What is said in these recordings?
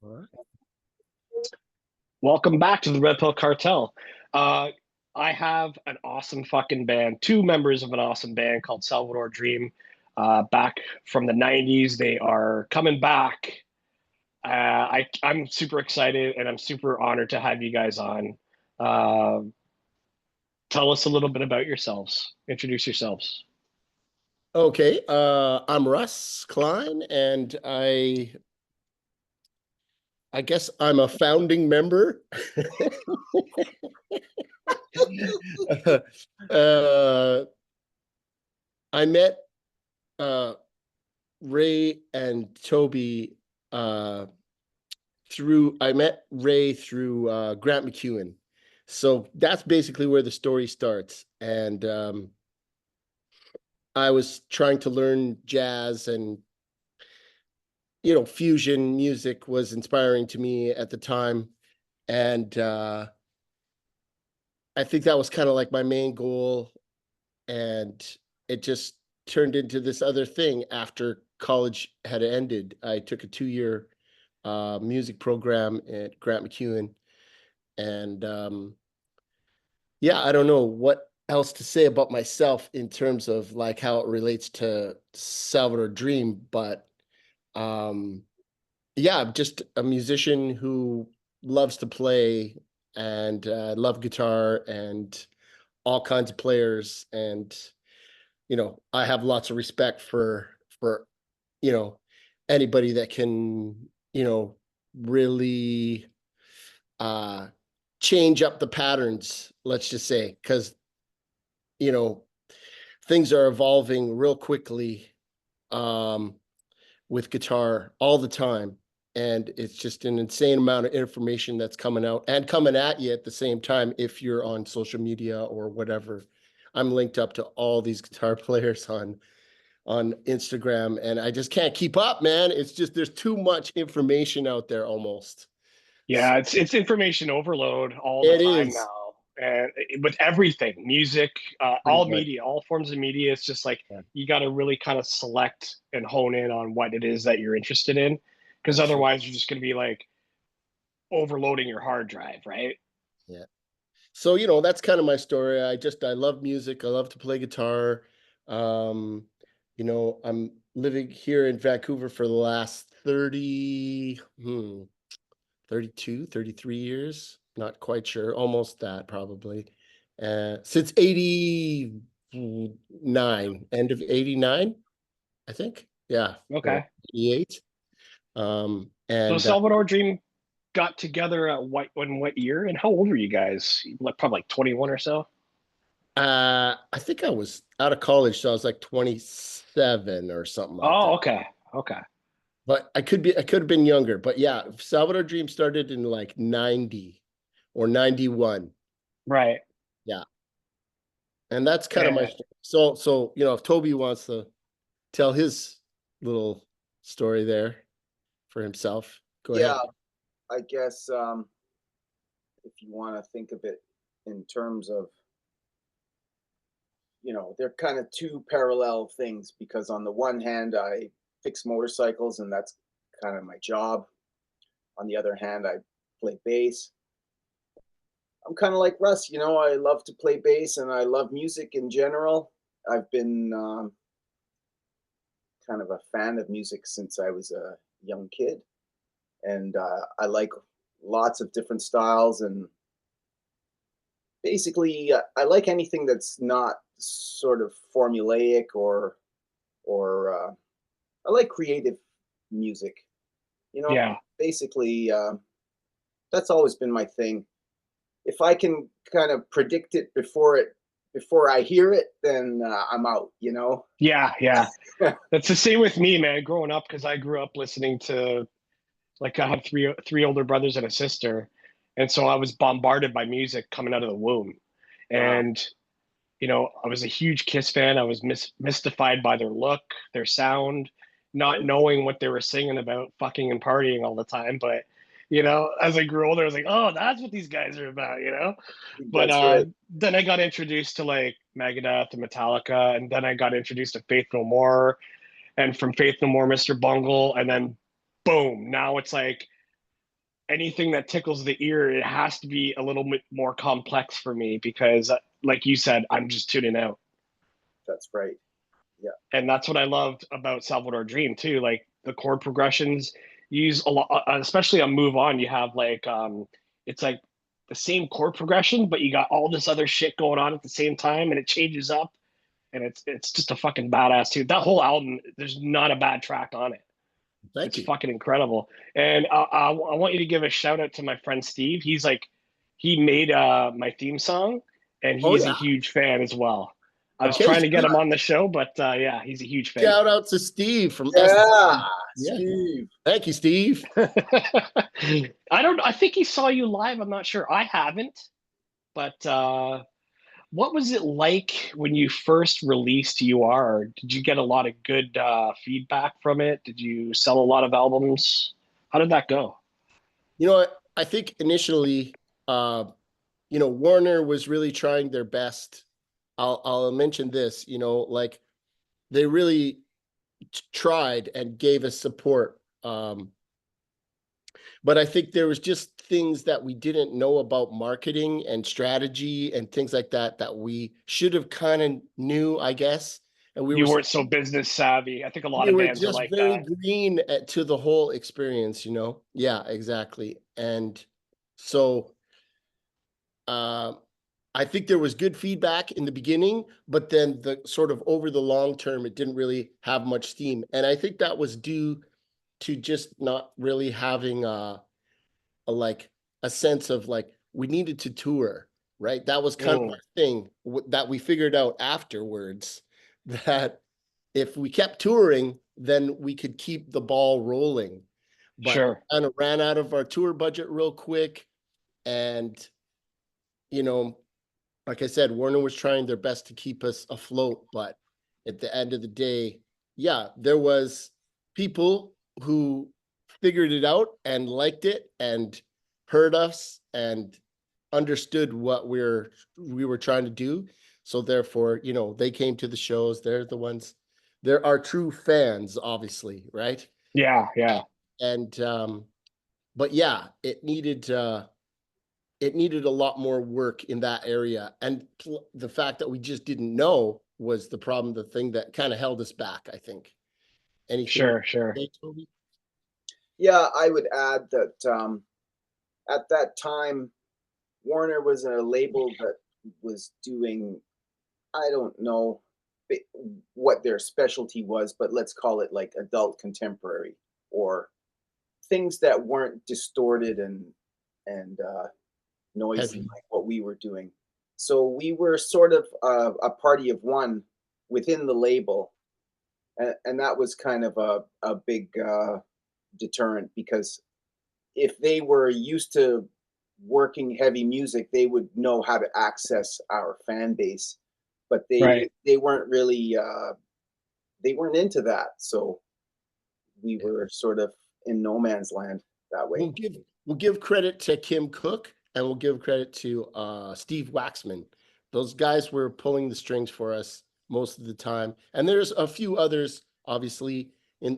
Alright. Welcome back to the Red Pill Cartel. Uh, I have an awesome fucking band, two members of an awesome band called Salvador Dream, back from the 90s. They are coming back. I'm super excited and I'm super honored to have you guys on. Uh, Tell us a little bit about yourselves. Introduce yourselves. Okay, I'm Russ Klyne, and I guess I'm a founding member. uh, I met Ray and Toby through I met Ray through Grant McEwen. So that's basically where the story starts. And I was trying to learn jazz, and fusion music was inspiring to me at the time. And I think that was kind of like my main goal. And it just turned into this other thing after college had ended. I took a 2-year music program at Grant McEwen. And yeah, I don't know what else to say about myself in terms of like how it relates to Salvador Dream, but um, yeah, I'm just a musician who loves to play and love guitar and all kinds of players. And I have lots of respect for you know anybody that can really uh change up the patterns, let's just say, because you know things are evolving real quickly um with guitar all the time. And it's just an insane amount of information that's coming out and coming at you at the same time if you're on social media or whatever. I'm linked up to all these guitar players on Instagram, and I just can't keep up, man. It's just there's too much information out there almost. Yeah, it's information overload all the It time is now, and with everything, music, pretty all much. media, all forms of media. It's just like Yeah, you got to really kind of select and hone in on what it is that you're interested in, because that's right. otherwise you're just going to be like overloading your hard drive, right? Yeah. So, that's kind of my story. I love music. I love to play guitar. Um, I'm living here in Vancouver for the last 32, 33 years. Not quite sure. Almost that probably. Since 89, end of 89, I think. Yeah, or Okay. 88. So And Salvador Dream got together at what year, and how old were you guys? Like probably like 21 or so. I think I was out of college, so I was like 27 or something like Oh, that. okay, okay, But I could have been younger. But yeah, Salvador Dream started in like 90 or 91. right. Yeah. And that's kind of my And story. So, if Toby wants to tell his little story there for himself, go ahead. Yeah, I guess if you want to think of it in terms of, they're kind of two parallel things because on the one hand, I fix motorcycles and that's kind of my job. On the other hand, I play bass. I'm kind of like Russ, I love to play bass and I love music in general. I've been kind of a fan of music since I was a young kid. And I like lots of different styles and basically I like anything that's not sort of formulaic or I like creative music. yeah, Basically that's always been my thing. If I can kind of predict it before I hear it, then I'm out. yeah. That's the same with me, man. Growing up, because I grew up listening to, like, I have three older brothers and a sister, and so I was bombarded by music coming out of the womb. Wow. And I was a huge Kiss fan. I was mystified by their look, their sound, not Right. knowing what they were singing about fucking and partying all the time. But as I grew older, I was like, oh, that's what these guys are about. But That's right. then I got introduced to like Megadeth and Metallica, and then I got introduced to Faith No More, and from Faith No More, Mr. Bungle, and then boom, now it's like anything that tickles the ear, it has to be a little bit more complex for me because, like you said, I'm just tuning out. That's right. Yeah. And that's what I loved about Salvador Dream too. Like the chord progressions use a lot, especially on Move On. You have like it's like the same chord progression, but you got all this other shit going on at the same time, and it changes up, and it's just a fucking badass too. That whole album, there's not a bad track on it. Thank It's you. fucking incredible. And I want you to give a shout out to my friend Steve. He's like, he made my theme song, and Oh he's a yeah. huge fan as well. I was Okay. trying to get him on the show, but yeah, he's a huge fan. Shout out to Steve from S. Yeah, Yeah. Steve. Thank you, Steve. I think he saw you live. I'm not sure. I haven't. But what was it like when you first released You Are? Did you get a lot of good feedback from it? Did you sell a lot of albums? How did that go? You know what? I think initially, Warner was really trying their best. I'll mention this, like they really tried and gave us support. But I think there was just things that we didn't know about marketing and strategy and things like that that we should have kind of knew, I guess. And You weren't so business savvy. I think a lot we of were bands are just like very that. green to the whole experience, Yeah, exactly. And so I think there was good feedback in the beginning, but then the sort of over the long term, it didn't really have much steam. And I think that was due to just not really having like a sense of like we needed to tour, right? That was kind of our thing that we figured out afterwards, that if we kept touring, then we could keep the ball rolling. But Sure. kind of ran out of our tour budget real quick. And, like I said, Warner was trying their best to keep us afloat. But at the end of the day, yeah, there was people who figured it out and liked it and heard us and understood what we were trying to do. So therefore, they came to the shows. They're our true fans, obviously, right? Yeah, yeah. And but yeah, it needed a lot more work in that area. And the fact that we just didn't know was the problem, the thing that kind of held us back, I think. Anything Sure, sure. Toby? Yeah, I would add that at that time, Warner was a label that was doing, I don't know what their specialty was, but let's call it like adult contemporary or things that weren't distorted and noisy Heavy. like what we were doing. So we were sort of a party of one within the label, and that was kind of a big deterrent because if they were used to working heavy music, they would know how to access our fan base, but Right. they weren't really they weren't into that. So we were sort of in no man's land that way. We'll give credit to Kim Cook and we'll give credit to Steve Waxman. Those guys were pulling the strings for us most of the time. And there's a few others, obviously,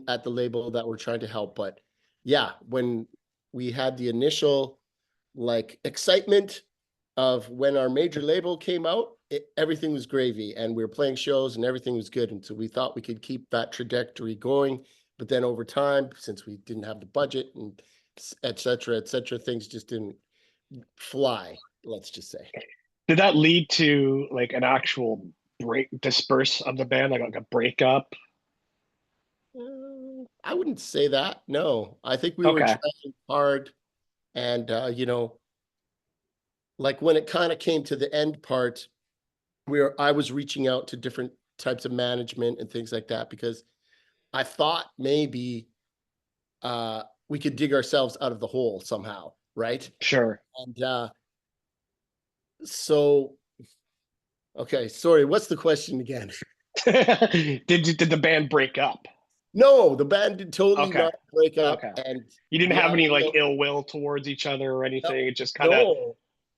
at the label that were trying to help. But yeah, when we had the initial like excitement of when our major label came out, everything was gravy and we were playing shows and everything was good. And so we thought we could keep that trajectory going. But then over time, since we didn't have the budget and et cetera, things just didn't fly, let's just say. Did that lead to like an actual disperse of the band, like a breakup? I wouldn't say that. No, I think we were Okay. trying hard and, like when it kind of came to the end part where I was reaching out to different types of management and things like that, because I thought maybe we could dig ourselves out of the hole somehow, right? Sure. And so, okay, sorry, what's the question again? Did the band break up? No, the band did totally Okay. not break up, Okay. and You didn't have yeah, any like ill will towards each other or anything. It just kind of, no,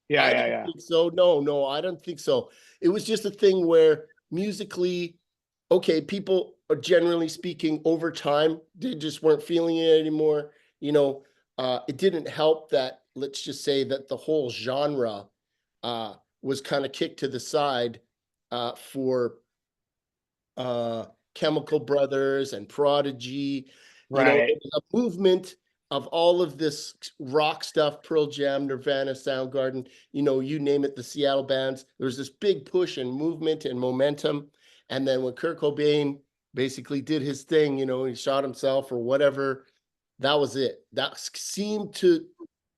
yeah, I yeah, don't yeah. think so. No, I don't think so. It was just a thing where musically, okay, people are generally speaking over time, they just weren't feeling it anymore. it didn't help that, let's just say that the whole genre was kind of kicked to the side for Chemical Brothers and Prodigy. You know, Right. there was a movement of all of this rock stuff, Pearl Jam, Nirvana, Soundgarden, you know, you name it, the Seattle bands. There was this big push and movement and momentum. And then when Kurt Cobain basically did his thing, you know, he shot himself or whatever, that was it. That seemed to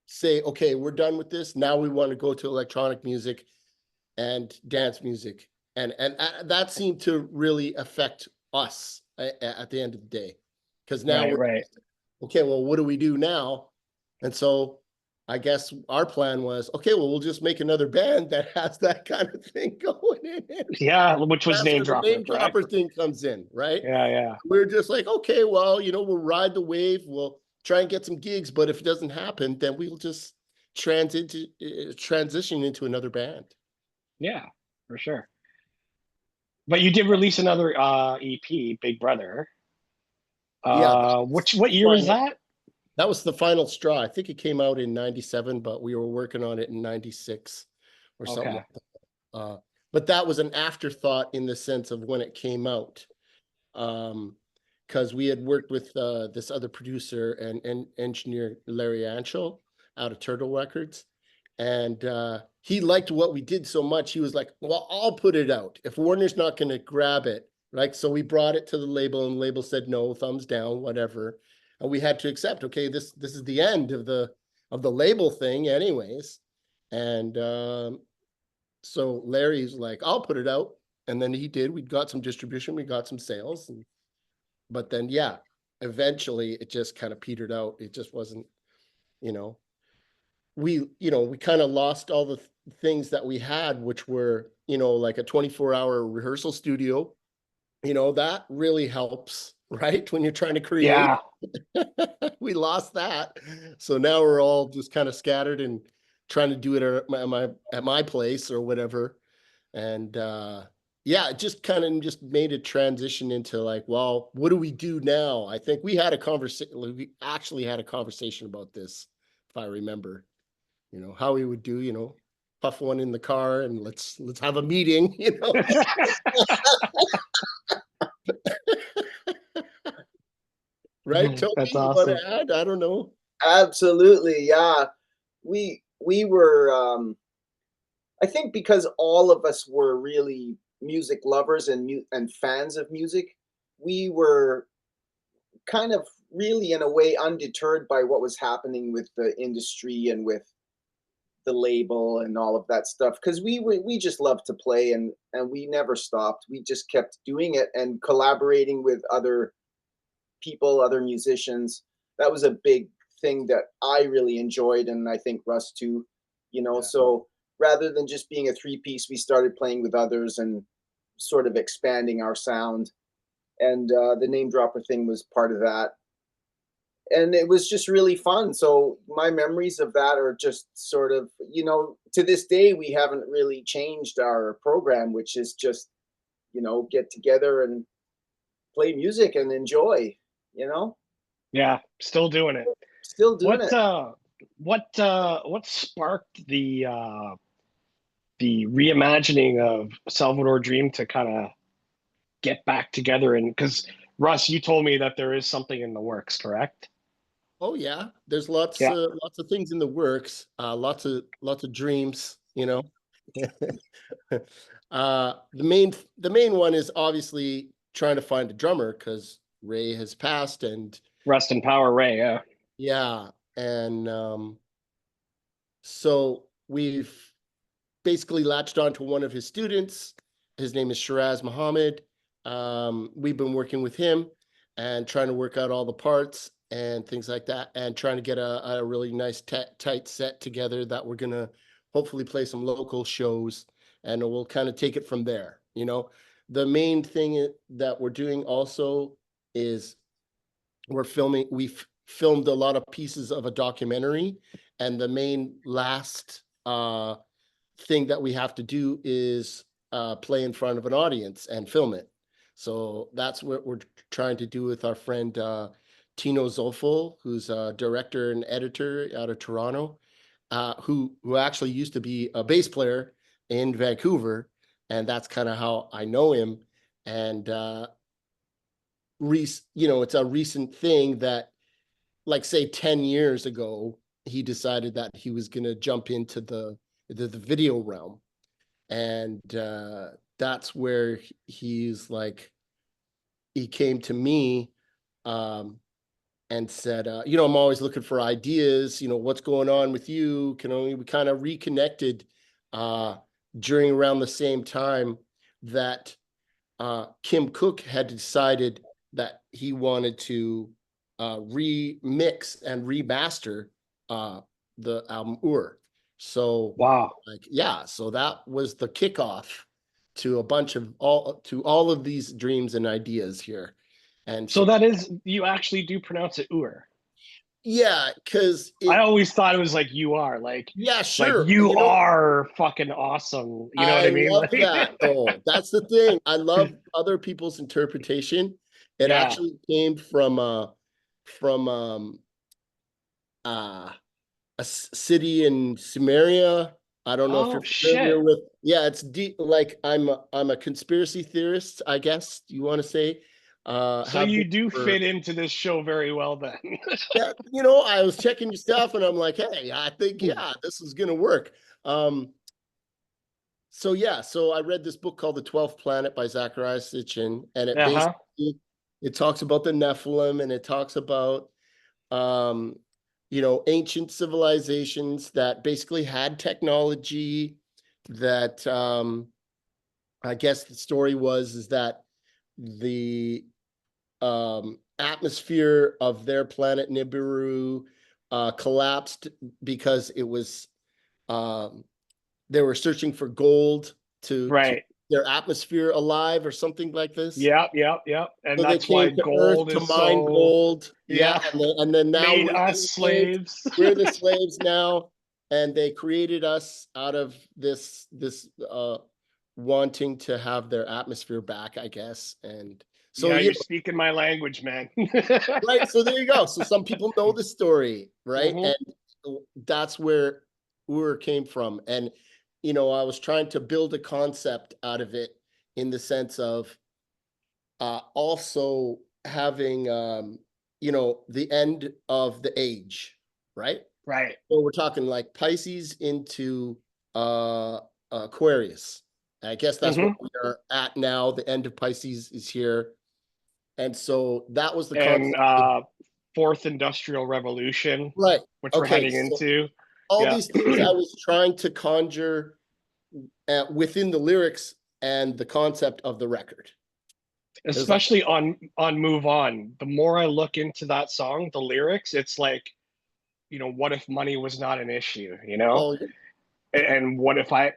say, okay, we're done with this. Now we want to go to electronic music and dance music. And that seemed to really affect us at the end of the day. Because now Right. we're Right. okay, well, what do we do now? And so I guess our plan was, okay, well, we'll just make another band that has that kind of thing going in it. Yeah, which was That's Name where the Dropper, name correct? dropper thing comes in, right? Yeah. Yeah. We're just like, okay, well, you know, we'll ride the wave, we'll try and get some gigs, but if it doesn't happen, then we'll just transition into another band. Yeah, for sure. But you did release another EP, Big Brother. Yeah, What year was that? that was the final straw. I think it came out in 97, but we were working on it in 96 or something Okay. like that. But that was an afterthought in the sense of when it came out. Because we had worked with this other producer and engineer, Larry Anschel, out of Turtle Records. And he liked what we did so much. He was like, well, I'll put it out if Warner's not going to grab it. Right. So we brought it to the label and the label said, no, thumbs down, whatever. And we had to accept, okay, this is the end of the label thing anyways. And so Larry's like, I'll put it out. And then he did. We got some distribution, we got some sales. But then, yeah, eventually it just kind of petered out. It just wasn't, you know, we kind of lost all the things that we had, which were, you know, like a 24-hour rehearsal studio. You know, that really helps, right? When you're trying to create. Yeah. We lost that. So now we're all just kind of scattered and trying to do it at my place or whatever. And yeah, it just kind of just made a transition into like, well, what do we do now? I think we had a conversation. We actually had a conversation about this, if I remember. You know how we would do. You know, puff one in the car and let's have a meeting. You know. Right, Toby, That's you want awesome. to add? I don't know. Absolutely, yeah. We were I think because all of us were really music lovers and fans of music, we were kind of really in a way undeterred by what was happening with the industry and with the label and all of that stuff, because we just loved to play, and we never stopped. We just kept doing it and collaborating with other people, other musicians. That was a big thing that I really enjoyed, and I think Russ too. You know, Yeah. so rather than just being a three-piece, we started playing with others and sort of expanding our sound. And the name dropper thing was part of that. And it was just really fun. So my memories of that are just sort of, you know, to this day we haven't really changed our program, which is just, you know, get together and play music and enjoy, you know. Yeah, still doing it. Still doing What it. what sparked the reimagining of Salvador Dream to kind of get back together? And because Russ, you told me that there is something in the works, correct? Oh yeah, there's Yeah. lots of things in the works. Lots of dreams. You know. The main one is obviously trying to find a drummer because Ray has passed, and Rest in power, Ray. Yeah. yeah, and so we've basically latched on to one of his students. His name is Shiraz Muhammad. We've been working with him and trying to work out all the parts and things like that, and trying to get a really nice tight set together that we're gonna hopefully play some local shows, and we'll kind of take it from there. You know, the main thing that we're doing also is we've filmed a lot of pieces of a documentary, and the main last thing that we have to do is play in front of an audience and film it. So that's what we're trying to do with our friend Tino Zoffel, who's a director and editor out of Toronto, who actually used to be a bass player in Vancouver, and that's kind of how I know him. And it's a recent thing that, like, say 10 years ago, he decided that he was going to jump into the video realm, and that's where he's like, he came to me and said, I'm always looking for ideas, what's going on with you? We kind of reconnected during around the same time that Kim Cook had decided that he wanted to remix and remaster the album Ur. So Wow. so that was the kickoff to all of these dreams and ideas here. And So that is, you actually do pronounce it Ur. yeah, because I always thought it was like you are, like, yeah, like sure. you are fucking awesome. You know what I I mean? love Like, that though. That's the thing. I love other people's interpretation. It yeah. actually came from a city in Samaria. I don't know if Oh you're familiar shit. with. Yeah, it's deep. Like I'm a conspiracy theorist, I guess you want to say. So Have you been do for fit into this show very well then. yeah. I was checking your stuff, and I'm like, hey, I think this is gonna work. So I read this book called The 12th Planet by Zachariah Sitchin, and it Uh-huh. basically it talks about the Nephilim, and it talks about um, ancient civilizations that basically had technology that I guess the story is that the atmosphere of their planet Nibiru collapsed because it was they were searching for gold to Right. their atmosphere alive or something like this. Yep, yep, yep. And So they that's why came to Earth gold to is mine so, gold. Yeah, yeah, and then now made we're us the slaves. slaves. We're the slaves now, and they created us out of this wanting to have their atmosphere back, I guess. And so Yeah, you're speaking my language, man. right. So there you go. So some people know the story, right? Mhm. And that's where Ur came from. And I was trying to build a concept out of it in the sense of also having the end of the age, right? Right. So we're talking like Pisces into Aquarius. I guess that's what Mhm. we are at now. The end of Pisces is here. And so that was the And concept. fourth industrial revolution, Right. which we're Okay. heading So into. all Yeah. these things I was trying to conjure within the lyrics and the concept of the record. It was like, Especially on Move On. The more I look into that song, the lyrics, it's like, what if money was not an issue, oh And what if I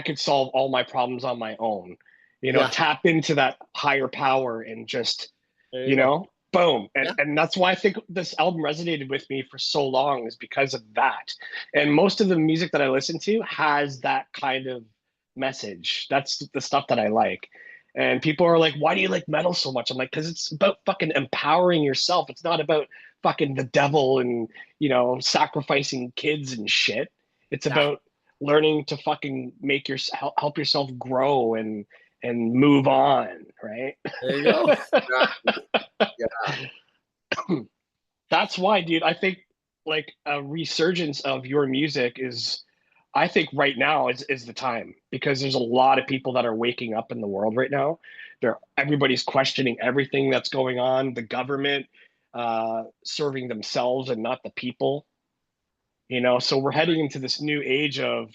could solve all my problems on my own? yeah, Tap into that higher power and just, there you go. boom. And Yeah. and that's why I think this album resonated with me for so long, is because of that. And most of the music that I listen to has that kind of message. That's the stuff that I like. And people are like, why do you like metal so much? I'm like, because it's about fucking empowering yourself. It's not about fucking the devil and, sacrificing kids and shit. It's Yeah. about learning to fucking help yourself grow and move on, right? There you go. Yeah. That's why, dude, I think like a resurgence of your music is, I think right now is the time, because there's a lot of people that are waking up in the world right now. Everybody's questioning everything that's going on, the government serving themselves and not the people. So we're heading into this new age of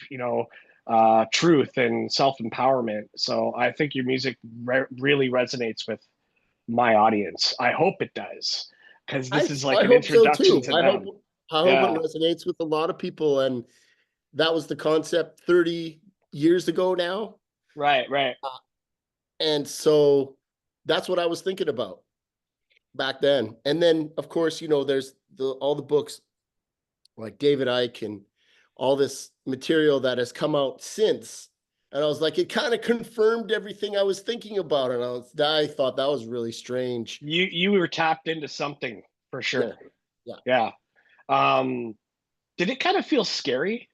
truth and self-empowerment. So I think your music really resonates with my audience. I hope it does, because I this is like I an hope so introduction too. to them. I hope it Yeah. resonates with a lot of people. And that was the concept 30 years ago now. Right, right. And so that's what I was thinking about back then. And then of course, there's all the books like David Icke and all this material that has come out since. And I was like, it kind of confirmed everything I was thinking about. And I thought that was really strange. You were tapped into something. for sure. Yeah. Yeah. Did it kind of feel scary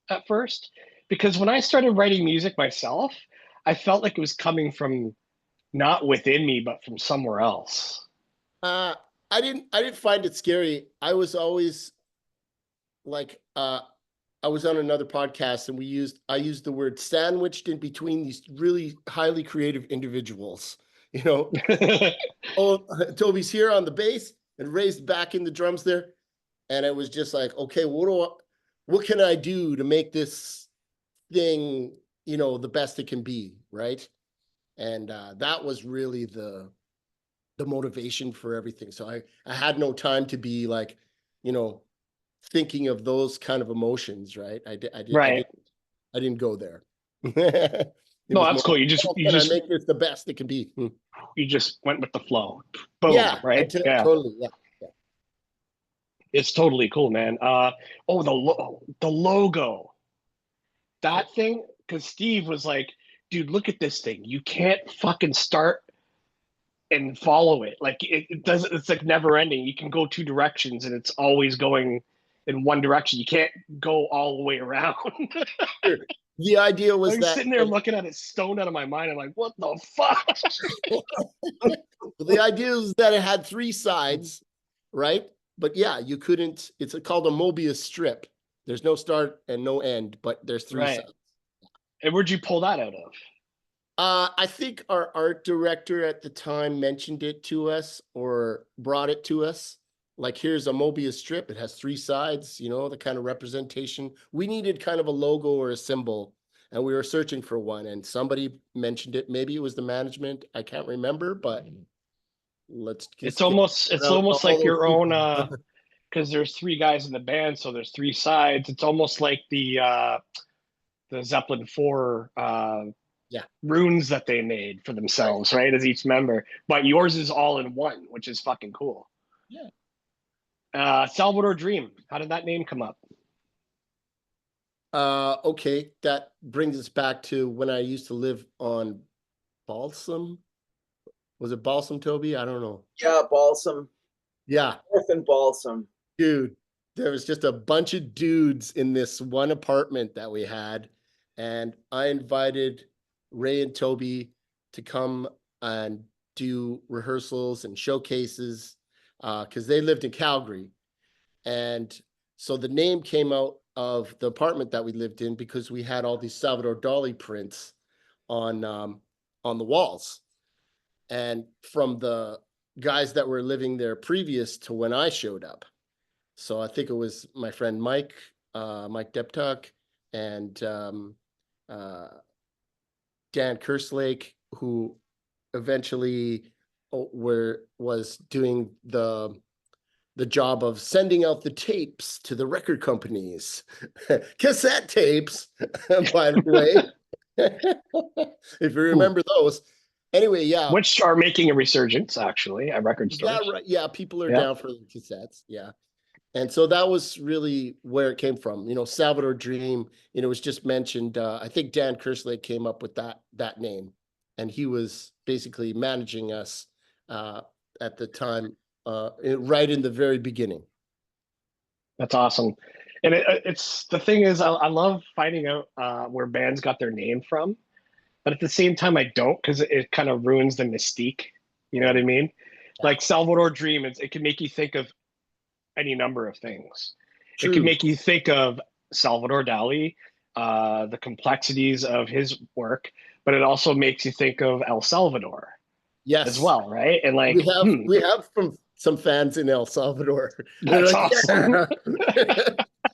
at first? Because when I started writing music myself, I felt like it was coming from not within me, but from somewhere else. I didn't find it scary. I was always like, I was on another podcast and I used the word sandwiched in between these really highly creative individuals. You know, oh, Toby's here on the bass and raised back in the drums there. And it was just like, okay, what can I do to make this thing, the best it can be, right? And that was really the motivation for everything. So I had no time to be like, you know, thinking of those kind of emotions, right? Right. I didn't go there. It No, was that's more cool. like, how can I make this the best it can be? You just went with the flow. Boom. Yeah, Right. Yeah. totally. Yeah. It's totally cool, man. The logo, that thing, because Steve was like, dude, look at this thing. You can't fucking start and follow it. Like it doesn't, it's like never ending. You can go two directions and it's always going in one direction. You can't go all the way around. The idea was I'm that sitting there looking at it stoned out of my mind. I'm like, what the fuck? the idea is that it had three sides, right? But yeah, you couldn't, it's called a Mobius strip. There's no start and no end, but there's three Right. sides. And where'd you pull that out of? I think our art director at the time mentioned it to us or brought it to us. Like, here's a Mobius strip. It has three sides, the kind of representation. We needed kind of a logo or a symbol, and we were searching for one. And somebody mentioned it. Maybe it was the management. I can't remember, but let's just It's almost like your own because there's three guys in the band, so there's three sides. It's almost like the Zeppelin 4 runes that they made for themselves, right? As each member. But yours is all in one, which is fucking cool. Yeah. Salvador Dream. How did that name come up? Okay, that brings us back to when I used to live on Balsam. Was it Balsam, Toby? I don't know. Yeah, Balsam. Yeah. North and Balsam. Dude, there was just a bunch of dudes in this one apartment that we had. And I invited Ray and Toby to come and do rehearsals and showcases because they lived in Calgary. And so the name came out of the apartment that we lived in because we had all these Salvador Dali prints on the walls. And from the guys that were living there previous to when I showed up. So I think it was my friend Mike Deptuck, and Dan Kerslake, who eventually was doing the job of sending out the tapes to the record companies, cassette tapes, by the way, if you remember those. Anyway, yeah. Which are making a resurgence, actually, at record stores. Yeah, right. Yeah, people are down for the cassettes. Yeah. And so that was really where it came from. Salvador Dream, it was just mentioned. I think Dan Kerslake came up with that name, and he was basically managing us at the time, right in the very beginning. That's awesome. And it's the thing is, I love finding out where bands got their name from, but at the same time, I don't, because it kind of ruins the mystique. You know what I mean? Yeah. Like Salvador Dream, it can make you think of any number of things. True. It can make you think of Salvador Dali, the complexities of his work, but it also makes you think of El Salvador, as well, right? And like we have some fans in El Salvador. That's like, awesome.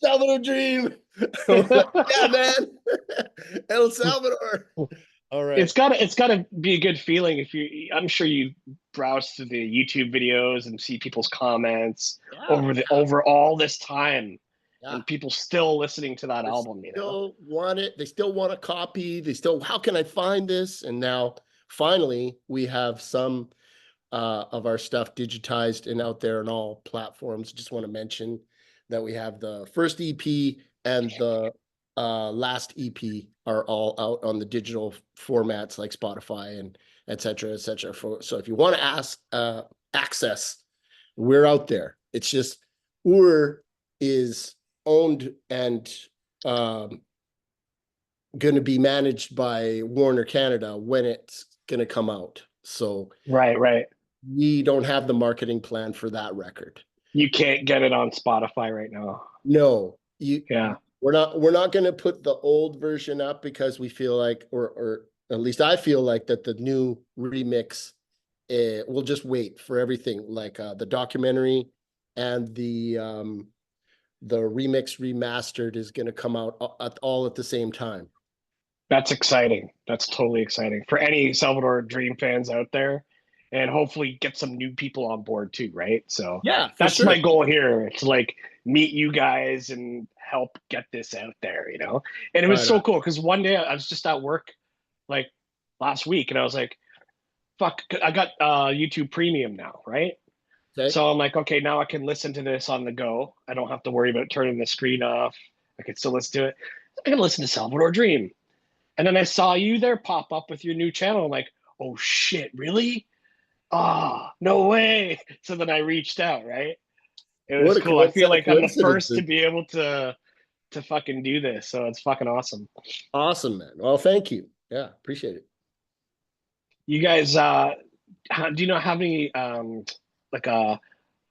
Salvador Dream. Yeah, man. El Salvador. All right. It's gotta be a good feeling if I'm sure you browse through the YouTube videos and see people's comments over all this time, and people still listening to that album. Still want it. They still want a copy. How can I find this? And now finally we have some of our stuff digitized and out there on all platforms. Just want to mention that we have the first EP and the last EP are all out on the digital formats like Spotify and et cetera, et cetera. So if you want to access We're out there. It's just Ur is owned and going to be managed by Warner Canada when it's going to come out. So Right. we don't have the marketing plan for that record. You can't get it on Spotify right now. No, Yeah. we're not going to put the old version up because we feel like, or at least I feel like that the new remix, we'll just wait for everything, like the documentary and the remix remastered is going to come out all at the same time. That's exciting. That's totally exciting for any Salvador Dream fans out there, and hopefully get some new people on board too, right? So Yeah, for that's sure. my goal here, to like meet you guys and help get this out there, you know? And it was so cool because one day I was just at work like last week and I was like, fuck, I got YouTube Premium now, right? Okay. So I'm like, okay, now I can listen to this on the go. I don't have to worry about turning the screen off. I can still listen to it. I can listen to Salvador Dream. And then I saw you there pop up with your new channel. I'm like, oh shit, really? Ah, no way. So then I reached out, right? It was What cool. I a feel like I'm the first to coincidence. be able to fucking do this. So it's fucking awesome. Awesome, man. Well, thank you. Yeah, appreciate it. You guys, do you not have any like a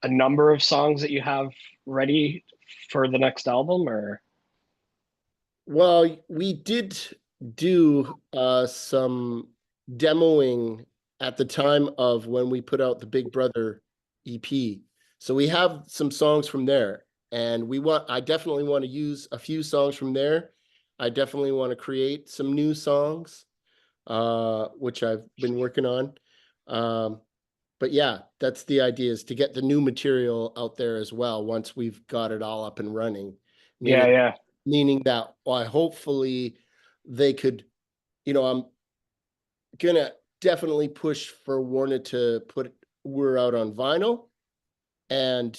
number of songs that you have ready for the next album, or? Well, we did do some demoing at the time of when we put out the Big Brother EP. So we have some songs from there, and I definitely want to use a few songs from there. I definitely want to create some new songs, which I've been working on. But yeah, that's the idea, is to get the new material out there as well once we've got it all up and running. Yeah. Meaning that, well, hopefully they could, I'm gonna definitely push for Warner to put We're out on vinyl, and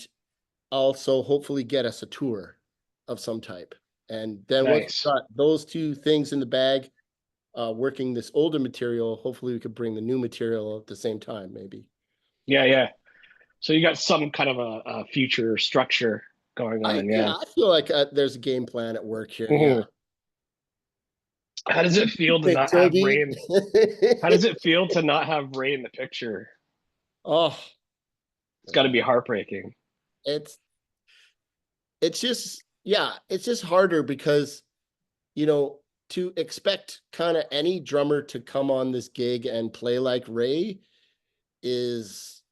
also hopefully get us a tour of some type. And then once Nice. we've got those two things in the bag, working this older material, hopefully we could bring the new material at the same time, maybe. Yeah. So you got some kind of a future structure going on. Yeah. I feel like there's a game plan at work here. Yeah. Mhm. How does What it do you feel to think, not have Toby? Ray how does it feel to not have Ray in the picture? Oh, It's got to be heartbreaking. it's just, yeah, it's just harder because, to expect kind of any drummer to come on this gig and play like Ray is,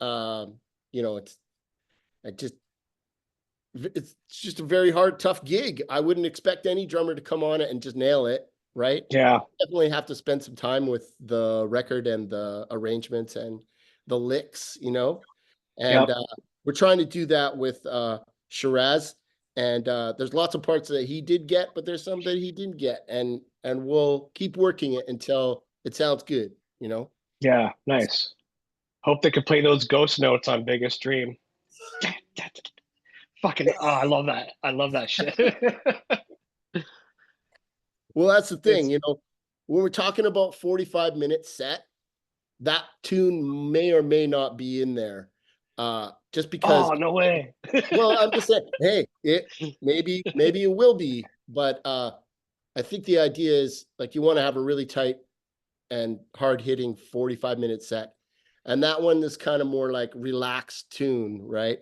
it's, I just, it's just a very hard, tough gig. I wouldn't expect any drummer to come on it and just nail it, right? Yeah. Definitely have to spend some time with the record and the arrangements and the licks, and Yep. we're trying to do that with Shiraz. And there's lots of parts that he did get, but there's some that he didn't get, and we'll keep working it until it sounds good, Yeah. Nice. Hope they could play those ghost notes on Biggest Dream. Fucking, oh, I love that. I love that shit. Well, that's the thing, It's when we're talking about 45-minute set, that tune may or may not be in there, just because. oh, no way. Well, I'm just saying, hey, maybe it will be, but I think the idea is, like, you want to have a really tight and hard-hitting 45-minute set, and that one is kind of more like relaxed tune, right?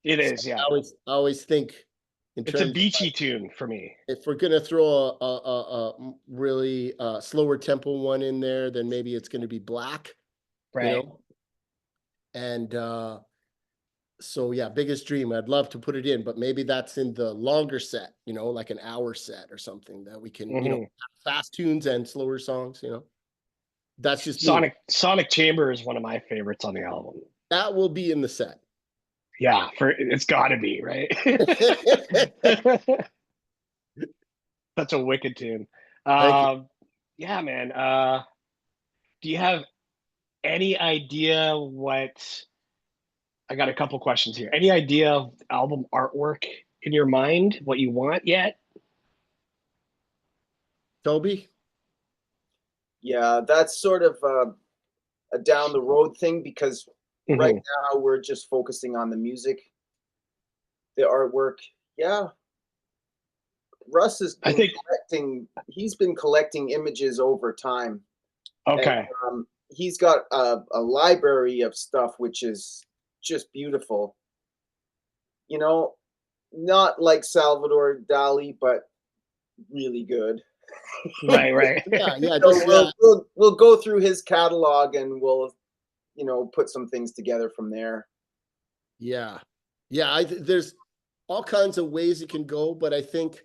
It So is, yeah. I always think in It's a terms of, beachy tune for me. if we're gonna throw a really slower tempo one in there, then maybe it's going to be Black, Right. and so yeah, Biggest Dream, I'd love to put it in, but maybe that's in the longer set, like an hour set or something, that we can, Mm-hmm. fast tunes and slower songs, that's just me. Sonic Chamber is one of my favorites on the album. That will be in the set. Yeah, it's got to be, right? That's a wicked tune. Thank you. Yeah, man. Do you have any idea what? I got a couple questions here. Any idea of album artwork in your mind? What you want yet? Toby? Yeah, that's sort of a down the road thing, because Right now, we're just focusing on the music, the artwork. Yeah, Russ has I been think. collecting. He's been collecting images over time, and Okay. he's got a library of stuff which is just beautiful. You know, not like Salvador Dali, but really good. Right. Right. Yeah, So just yeah, we'll go through his catalog and we'll put some things together from there. yeah, yeah. There's all kinds of ways it can go, but I think,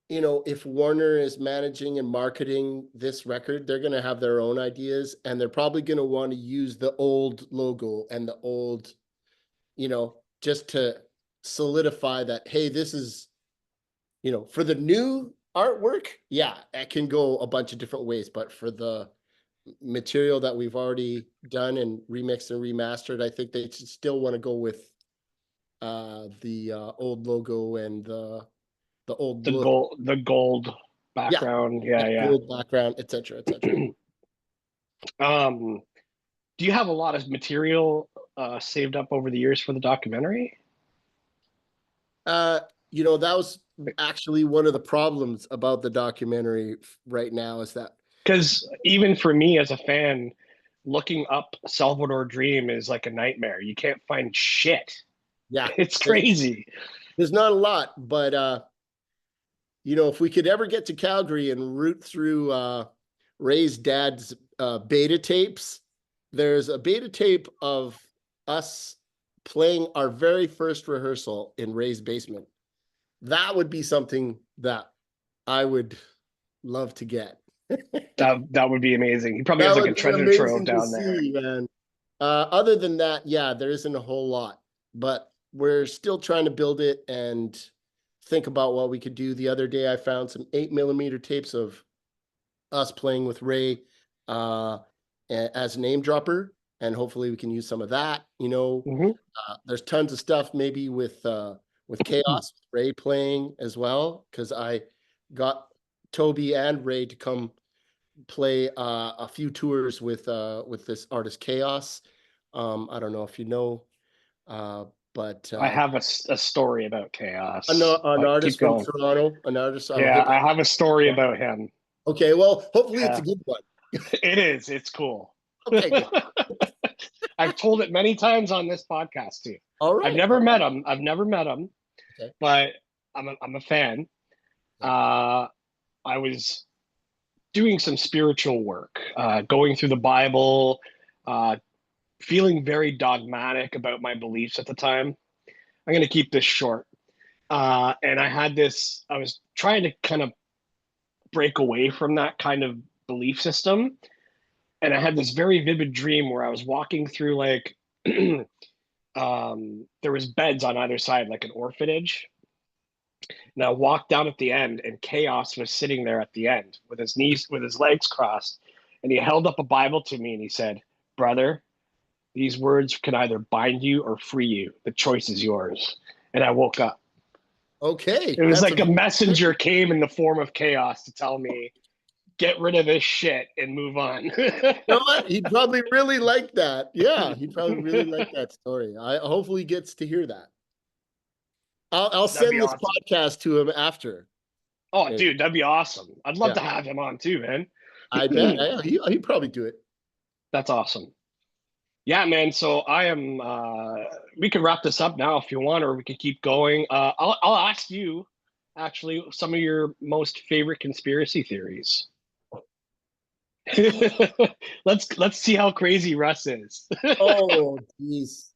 if Warner is managing and marketing this record, they're going to have their own ideas, and they're probably going to want to use the old logo and the old, just to solidify that, hey, this is, for the new artwork, yeah, it can go a bunch of different ways, but for the material that we've already done and remixed and remastered, I think they still want to go with the old logo and the old look. The gold Yeah, background. Yeah. gold background, etc., etc. Do you have a lot of material saved up over the years for the documentary? That was actually one of the problems about the documentary right now, is that Because even for me as a fan, looking up Salvador Dream is like a nightmare. You can't find shit. yeah, It's crazy. there's not a lot, but if we could ever get to Calgary and root through Ray's dad's beta tapes, there's a beta tape of us playing our very first rehearsal in Ray's basement. That would be something that I would love to get. That would be amazing. He probably That has like a would be treasure trove amazing to down there. see, man. Other than that, yeah, there isn't a whole lot, but we're still trying to build it and think about what we could do. The other day, I found some 8mm tapes of us playing with Ray as name dropper, and hopefully we can use some of that. There's tons of stuff maybe with Chaos, Ray playing as well, because I got Toby and Ray to come play a few tours with this artist Chaos. I don't know if you know, but I have a story about Chaos. an But artist keep from going. Toronto, an artist. Yeah, I have a story about him. Okay, well, hopefully it's Yeah. a good one. It is. It's cool. Okay, good. I've told it many times on this podcast too. All right. I've never met him. Okay. But I'm a fan. Yeah. I was doing some spiritual work, going through the Bible, feeling very dogmatic about my beliefs at the time. I'm going to keep this short. And I was trying to kind of break away from that kind of belief system. And I had this very vivid dream where I was walking through like, there was beds on either side, like an orphanage. And I walked down at the end, and Chaos was sitting there at the end with his legs crossed. And he held up a Bible to me and he said, "Brother, these words can either bind you or free you. The choice is yours." And I woke up. Okay. It was like a messenger came in the form of Chaos to tell me, get rid of this shit and move on. You know what? He'd probably really like that. Yeah, he'd probably really like that story. I hopefully gets to hear that. I'll send this podcast to him after. Oh, dude, that'd be awesome. I'd love to have him on too, man. I bet. He'd probably do it. That's awesome. Yeah, man. So I am. We can wrap this up now if you want, or we can keep going. I'll ask you, actually, some of your most favorite conspiracy theories. Let's see how crazy Russ is. Oh, geez.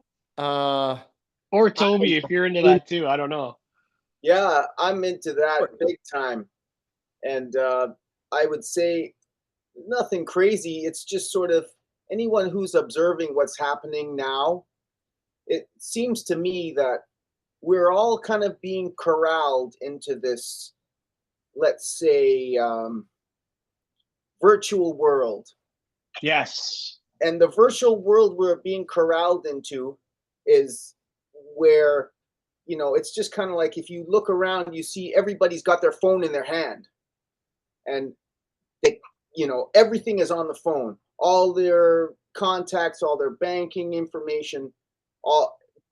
Or Toby, if you're into that too. I don't know. Yeah, I'm into that big time. And I would say nothing crazy. It's just sort of anyone who's observing what's happening now. It seems to me that we're all kind of being corralled into this, let's say, virtual world. Yes. And the virtual world we're being corralled into is where, it's just kind of like if you look around, you see everybody's got their phone in their hand. And they, everything is on the phone. All their contacts, all their banking information,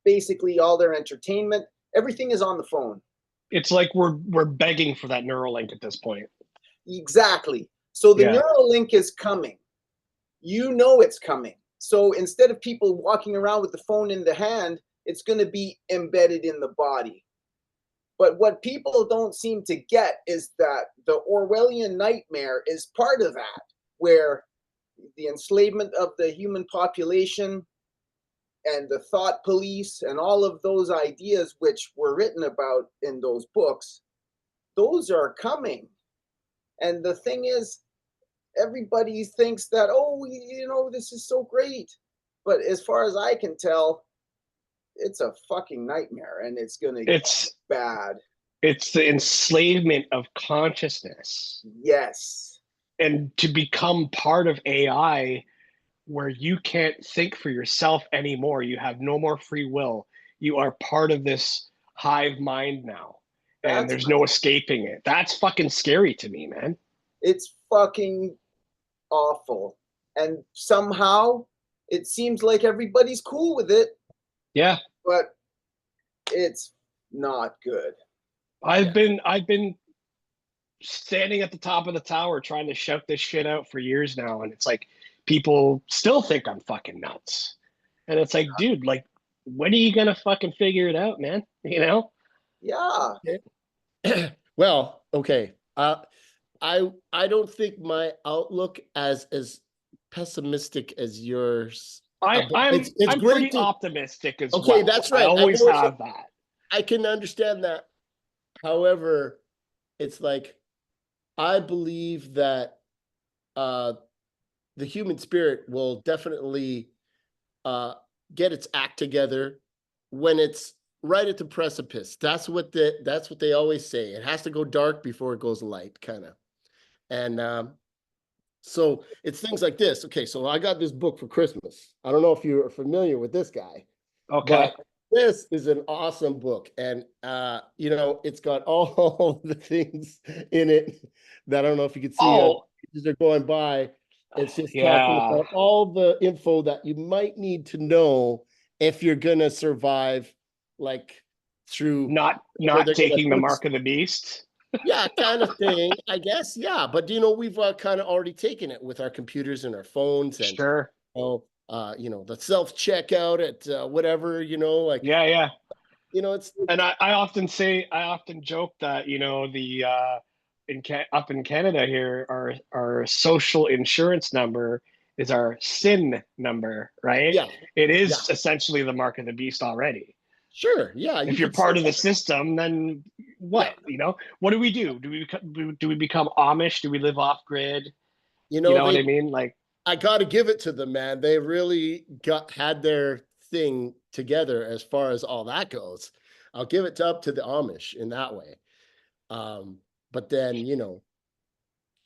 basically all their entertainment, everything is on the phone. It's like we're begging for that Neuralink at this point. Exactly. So the Neuralink is coming. You know it's coming. So instead of people walking around with the phone in the hand, it's going to be embedded in the body. But what people don't seem to get is that the Orwellian nightmare is part of that, where the enslavement of the human population and the thought police and all of those ideas which were written about in those books, those are coming. And the thing is, everybody thinks that, oh, you know, this is so great. But as far as I can tell, it's a fucking nightmare, and it's going to get bad. It's the enslavement of consciousness. Yes. And to become part of AI where you can't think for yourself anymore. You have no more free will. You are part of this hive mind now. And there's no escaping it. That's fucking scary to me, man. It's fucking awful. And somehow it seems like everybody's cool with it. Yeah. But it's not good. I've been standing at the top of the tower trying to shout this shit out for years now, and it's like people still think I'm fucking nuts. And it's like, dude, like, when are you gonna fucking figure it out, man? You know? Yeah. Well, okay. I don't think my outlook as pessimistic as yours. I'm great pretty optimistic as well. Okay, that's right. I always have that. I can understand that. However, it's like I believe that the human spirit will definitely get its act together when it's right at the precipice. That's what they always say. It has to go dark before it goes light, kind of. And so it's things like this. Okay, so I got this book for Christmas. I don't know if you're familiar with this guy. Okay. But this is an awesome book. And, you know, it's got all the things in it that I don't know if you can see as they're going by. It's just talking about all the info that you might need to know if you're going to survive, like through not taking the mark of the beast. Yeah, kind of thing, I guess. Yeah. But, you know, we've kind of already taken it with our computers and our phones. And, sure. You know, the self-checkout at whatever, you know, like. Yeah. You know, it's. And I often joke that, you know, the up in Canada here, our social insurance number is our SIN number, right? Yeah. It is essentially the mark of the beast already. Sure. Yeah. If you're part of the system, then what? You know, what do we do? Do we become Amish? Do we live off grid? You know what I mean? Like, I got to give it to them, man. They really had their thing together as far as all that goes. I'll give it up to the Amish in that way. But then, you know,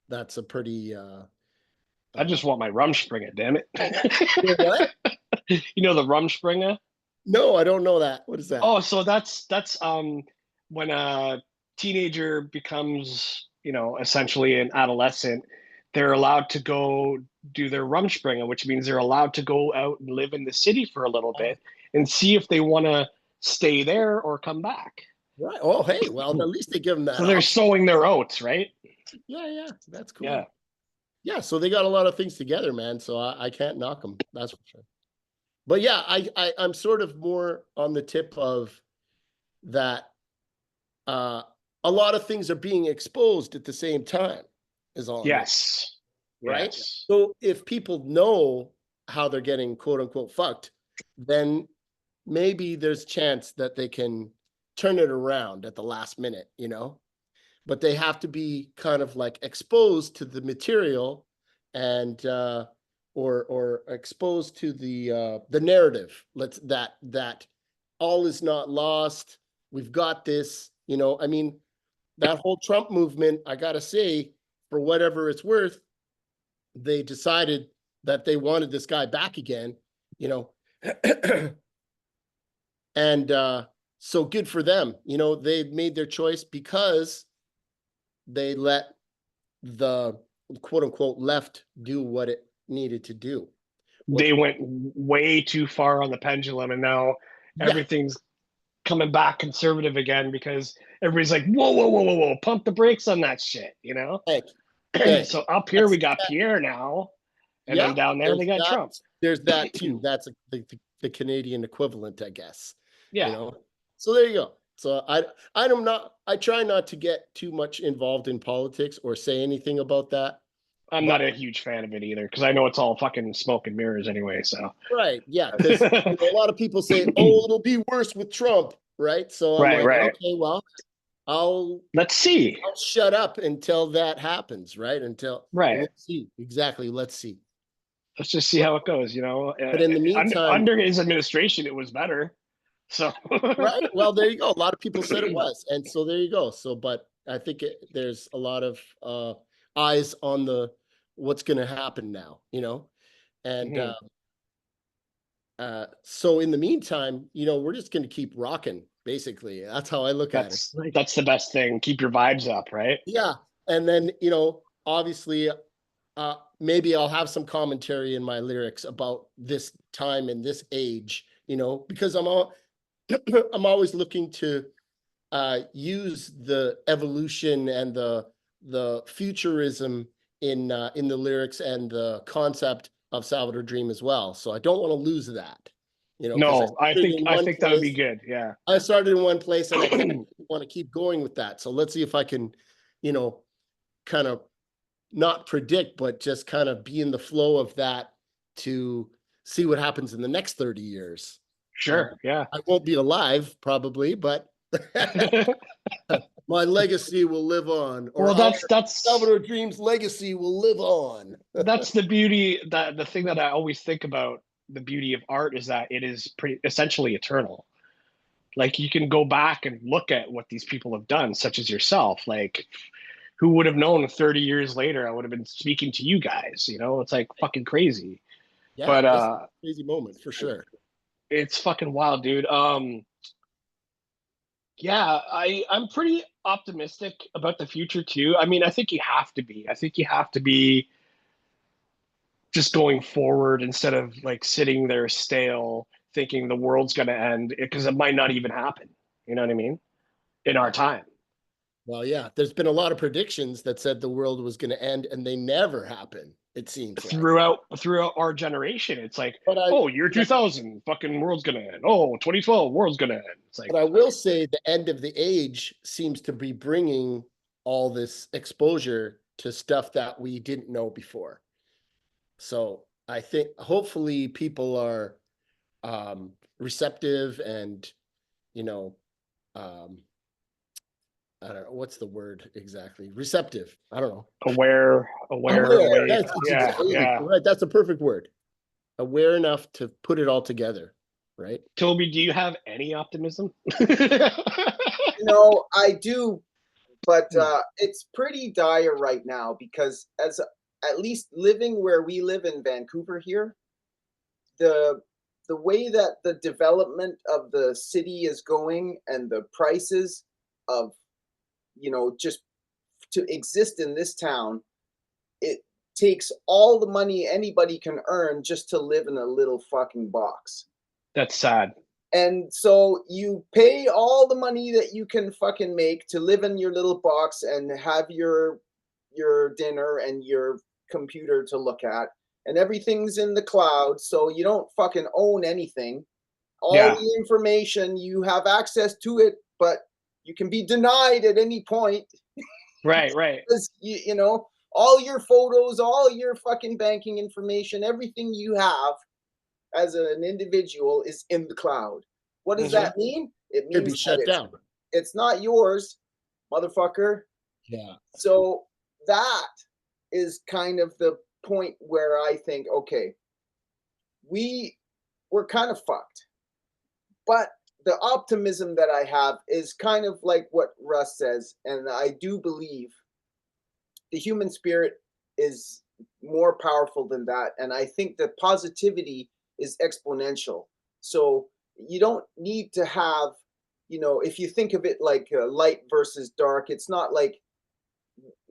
that's a pretty. I just want my Rumspringa, damn it. You know what? You know the Rumspringa? No, I don't know that. What is that? Oh, so that's when a teenager becomes, you know, essentially an adolescent, they're allowed to go do their Rumspringa, which means they're allowed to go out and live in the city for a little bit and see if they want to stay there or come back. Right. Oh, hey, well, at least they give them that. So they're sowing their oats, right? Yeah, that's cool. Yeah, so they got a lot of things together, man. So I can't knock them. That's for sure. But yeah, I'm sort of more on the tip of that. A lot of things are being exposed at the same time. Is all. Yes. Right. Yes. So if people know how they're getting quote unquote fucked, then maybe there's a chance that they can turn it around at the last minute, you know. But they have to be kind of like exposed to the material and or exposed to the narrative. That all is not lost. We've got this, you know. I mean, that whole Trump movement, I gotta say, for whatever it's worth, they decided that they wanted this guy back again, you know. And so good for them. You know, they made their choice because they let the quote unquote left do what it needed to do. they went way too far on the pendulum, and now Yeah. everything's coming back conservative again because everybody's like, whoa, whoa, whoa, whoa, whoa, pump the brakes on that shit, you know? Thank you. Thank So you. up here we That's got Pierre now, and then yeah. down there they got That. Trump. There's that too. That's the Canadian equivalent, I guess. Yeah. You know. So there you go. So I try not to get too much involved in politics or say anything about that. I'm But not a huge fan of it either because I know it's all fucking smoke and mirrors anyway. So right, yeah, because a lot of people say, "Oh, it'll be worse with Trump," right? So I'm right, like, right. okay, well, I'll Let's see. I'll shut up until that happens, right? Until Right. we'll see. Exactly. Let's see. Let's just see how it goes. You know, But in the meantime, under his administration, it was better. So right? Well, there you go. A lot of people said it was, and so there you go. So, but I think there's a lot of eyes on the what's going to happen now, you know, and so in the meantime, you know, we're just going to keep rocking. Basically, that's how I look at it. Right? That's the best thing. Keep your vibes up, right? Yeah, and then you know, obviously, maybe I'll have some commentary in my lyrics about this time and this age, you know, because I'm always looking to use the evolution and the futurism in the lyrics and the concept of Salvador Dream as well. So I don't want to lose that, you know, because No, I think that would be good. Yeah. I started in one place and I kind of want to keep going with that. So let's see if I can, you know, kind of not predict, but just kind of be in the flow of that to see what happens in the next 30 years. Sure. Yeah. I won't be alive probably, but my legacy will live on. Or well, that's Salvador Dream's legacy will live on. that's the beauty. That the thing that I always think about the beauty of art is that it is pretty essentially eternal. Like you can go back and look at what these people have done, such as yourself. Like, who would have known 30 years later I would have been speaking to you guys? You know, it's like fucking crazy. Yeah, But this is a crazy moment for sure. it's fucking wild, dude. Yeah, I'm pretty optimistic about the future too. I mean, I think you have to be. I think you have to be just going forward instead of like sitting there stale thinking the world's going to end because it might not even happen. You know what I mean? In our time. Well, yeah, there's been a lot of predictions that said the world was going to end and they never happen, it seems like. Throughout our generation, it's like, year 2000, fucking world's going to end. Oh, 2012, world's going to end. It's like, but I will say the end of the age seems to be bringing all this exposure to stuff that we didn't know before. So I think hopefully people are receptive and, you know, I don't know what's the word exactly. Receptive. I don't know. Aware. That's exactly, yeah. Right. That's a perfect word. Aware enough to put it all together. Right. Toby, do you have any optimism? No, I do, but it's pretty dire right now because at least living where we live in Vancouver here, the way that the development of the city is going and the prices of, you know, just to exist in this town, it takes all the money anybody can earn just to live in a little fucking box. That's sad. And so you pay all the money that you can fucking make to live in your little box and have your dinner and your computer to look at, and everything's in the cloud, so you don't fucking own anything. All the information, you have access to it, but you can be denied at any point. Right. Because you know, all your photos, all your fucking banking information, everything you have as an individual is in the cloud. What does that mean? It means Could be shut down. It's not yours, motherfucker. Yeah. So that is kind of the point where I think, okay, we're kind of fucked. But the optimism that I have is kind of like what Russ says, and I do believe the human spirit is more powerful than that. And I think that positivity is exponential. So you don't need to have, you know, if you think of it like light versus dark, it's not like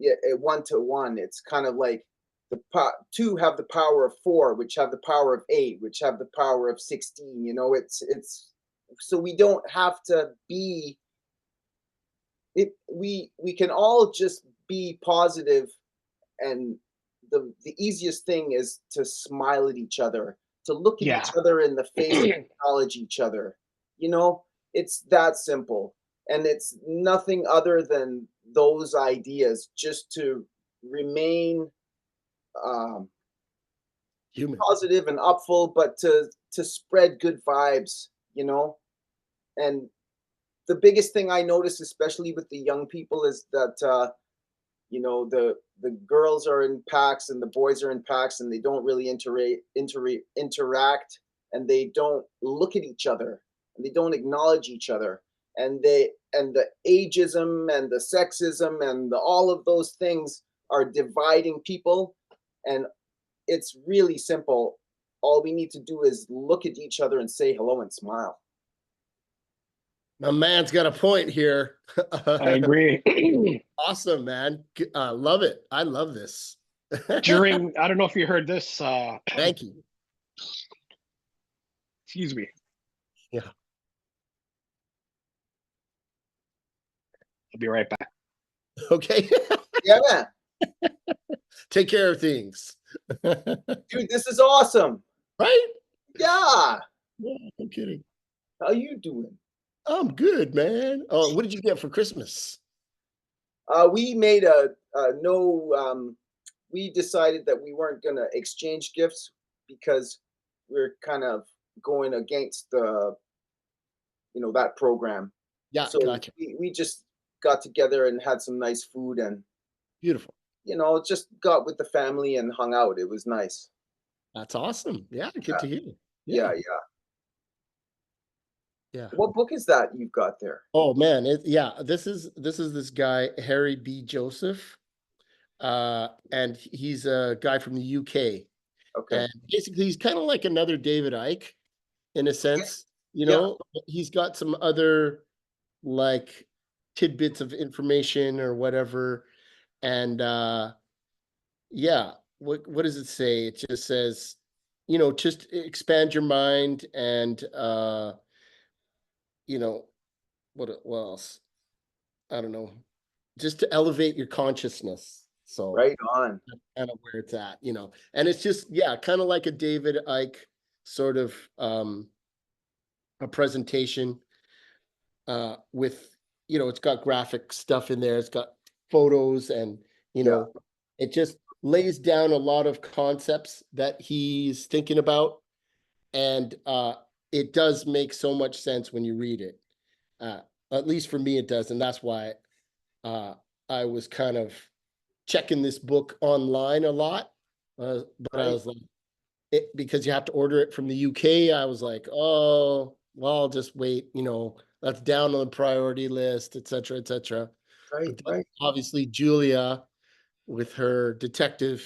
1-to-1. It's kind of like two have the power of 4, which have the power of 8, which have the power of 16. It's so we don't have to be it. We can all just be positive, and the easiest thing is to smile at each other, to look at each other in the face and acknowledge each other. It's that simple, and it's nothing other than those ideas, just to remain Human. positive and upful, but to spread good vibes. And the biggest thing I notice, especially with the young people, is that the girls are in packs and the boys are in packs, and they don't really interact, and they don't look at each other, and they don't acknowledge each other, and the ageism and the sexism and all of those things are dividing people. And it's really simple. All we need to do is look at each other and say hello and smile. My man's got a point here. I agree. Awesome, man. Love it. I love this. I don't know if you heard this. Thank you. Excuse me. Yeah. I'll be right back. Okay. Yeah, man. Take care of things. Dude, this is awesome. Right? Yeah. Yeah, no kidding. How you doing? I'm good, man. Oh, what did you get for Christmas? We made we decided that we weren't going to exchange gifts because we're kind of going against that program. Yeah, So gotcha. we just got together and had some nice food, and Beautiful. just got with the family and hung out. It was nice. That's awesome. Yeah, good to hear. Yeah. What book is that you've got there? Oh man, this is this guy Harry B. Joseph, and he's a guy from the UK. Okay. And basically, he's kind of like another David Icke, in a sense. He's got some other like tidbits of information or whatever, and what does it say? It just says, just expand your mind and what else? I don't know. Just to elevate your consciousness. So right on. that's kind of where it's at, And it's just, kind of like a David Icke sort of a presentation with, it's got graphic stuff in there. It's got photos and, it just lays down a lot of concepts that he's thinking about. And it does make so much sense when you read it. At least for me, it does. And that's why I was kind of checking this book online a lot. But I was like, because you have to order it from the UK, I was like, oh, well, I'll just wait, that's down on the priority list, et cetera, et cetera. Right. Obviously, Julia, with her detective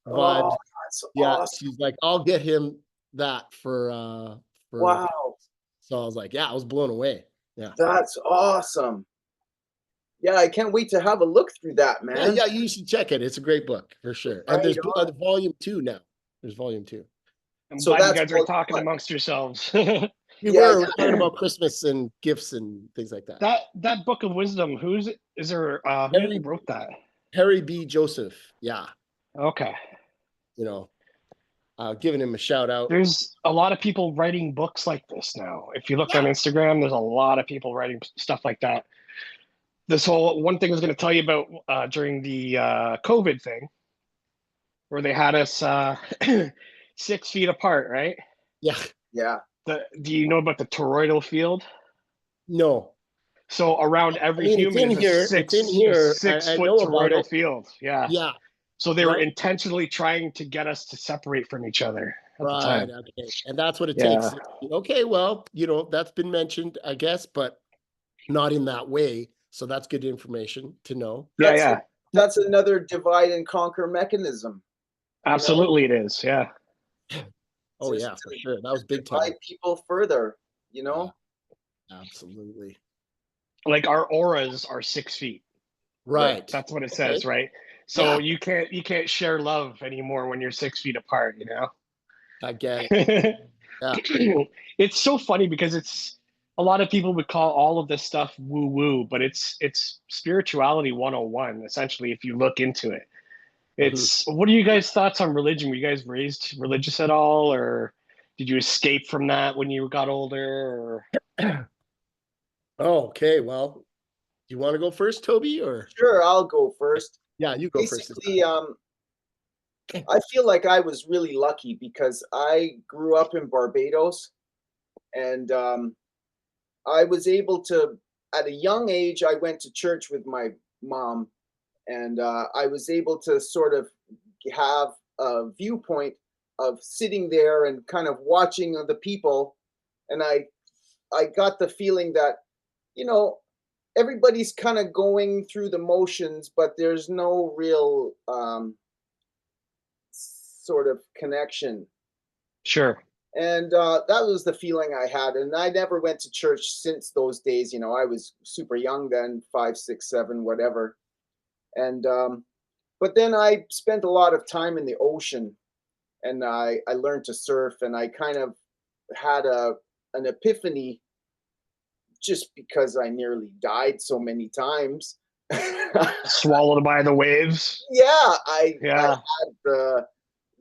vibe, that's awesome. Awesome. She's like, I'll get him that for wow. So I was like, I was blown away. Yeah. That's awesome. Yeah, I can't wait to have a look through that, man. Yeah, you should check it. It's a great book for sure. And there's volume 2 now. There's volume 2. I'm glad you guys are talking amongst yourselves. We're talking about Christmas and gifts and things like that. That book of wisdom, who wrote that? Harry B. Joseph. Yeah. Okay. Giving him a shout out. There's a lot of people writing books like this now. If you look on Instagram, there's a lot of people writing stuff like that. This whole one thing I was going to tell you about during the COVID thing, where they had us 6 feet apart, right? Yeah. Do you know about the toroidal field? No. So around every human is a 6-foot toroidal field. Yeah. Yeah. So they were intentionally trying to get us to separate from each other at the time. Okay. And that's what it takes. Okay, well, that's been mentioned, I guess, but not in that way. So that's good information to know. That's another divide and conquer mechanism. Absolutely, it is. Yeah. Oh yeah, for sure. That was big time. Divide people further. Absolutely. Like our auras are 6 feet. Right. That's what it says, right? So Yeah, you can't share love anymore when you're 6 feet apart, you know? I get it. Yeah. It's so funny because it's a lot of people would call all of this stuff woo woo, but it's spirituality 101 essentially if you look into it. Mhm. It's what are you guys' thoughts on religion? Were you guys raised religious at all, or did you escape from that when you got older? Or Oh, okay. Well, you want to go first, Toby, or Sure, I'll go first. yeah, you go first this time. Basically, I feel like I was really lucky because I grew up in Barbados, and I was able to, at a young age, I went to church with my mom, and I was able to sort of have a viewpoint of sitting there and kind of watching the people, and I got the feeling that, you know, everybody's kind of going through the motions, but there's no real sort of connection. sure, And that was the feeling I had. And I never went to church since those days. You know, I was super young then, 5, 6, 7, whatever. And but then I spent a lot of time in the ocean, and I learned to surf, and I kind of had an epiphany just because I nearly died so many times. swallowed by the waves. Yeah, I Yeah, had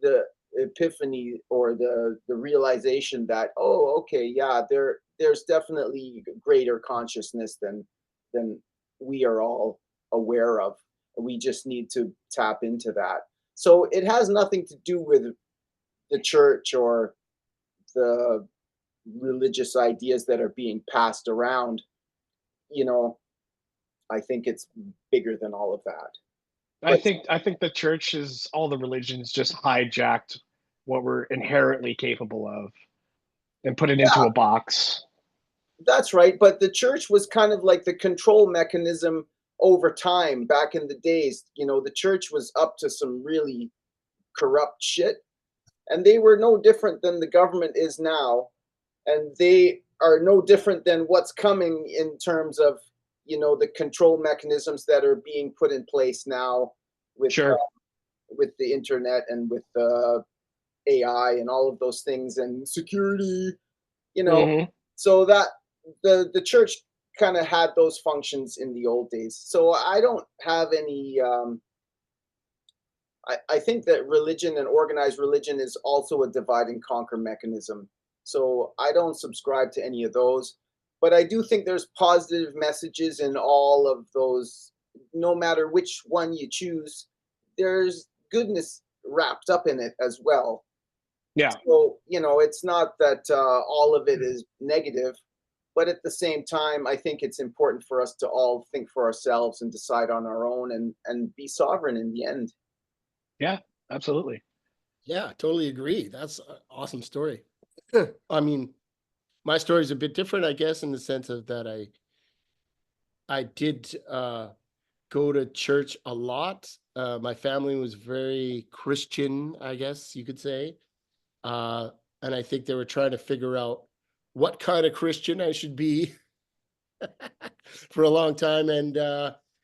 the epiphany or the realization that, oh, okay, yeah, there's definitely greater consciousness than we are all aware of. We just need to tap into that. So it has nothing to do with the church or the religious ideas that are being passed around. You know, I think it's bigger than all of that. But I think the church is all the religions just hijacked what we're inherently capable of and put it into yeah, a box. that's right. But the church was kind of like the control mechanism over time back in the days. You know, the church was up to some really corrupt shit, and they were no different than the government is now. And they are no different than what's coming in terms of, you know, the control mechanisms that are being put in place now Sure. with the internet and with AI and all of those things and security, you know. Hmm. So that the church kind of had those functions in the old days. So I don't have any. I think that religion and organized religion is also a divide and conquer mechanism. So I don't subscribe to any of those. But I do think there's positive messages in all of those. No matter which one you choose, there's goodness wrapped up in it as well. Yeah. So, you know, it's not that all of it is negative, but at the same time, I think it's important for us to all think for ourselves and decide on our own and be sovereign in the end. Yeah. Absolutely. Yeah, totally agree. That's an awesome story. I mean, my story is a bit different, I guess, in the sense of that I did go to church a lot. My family was very Christian, I guess you could say. Uh, and I think they were trying to figure out what kind of Christian I should be for a long time. And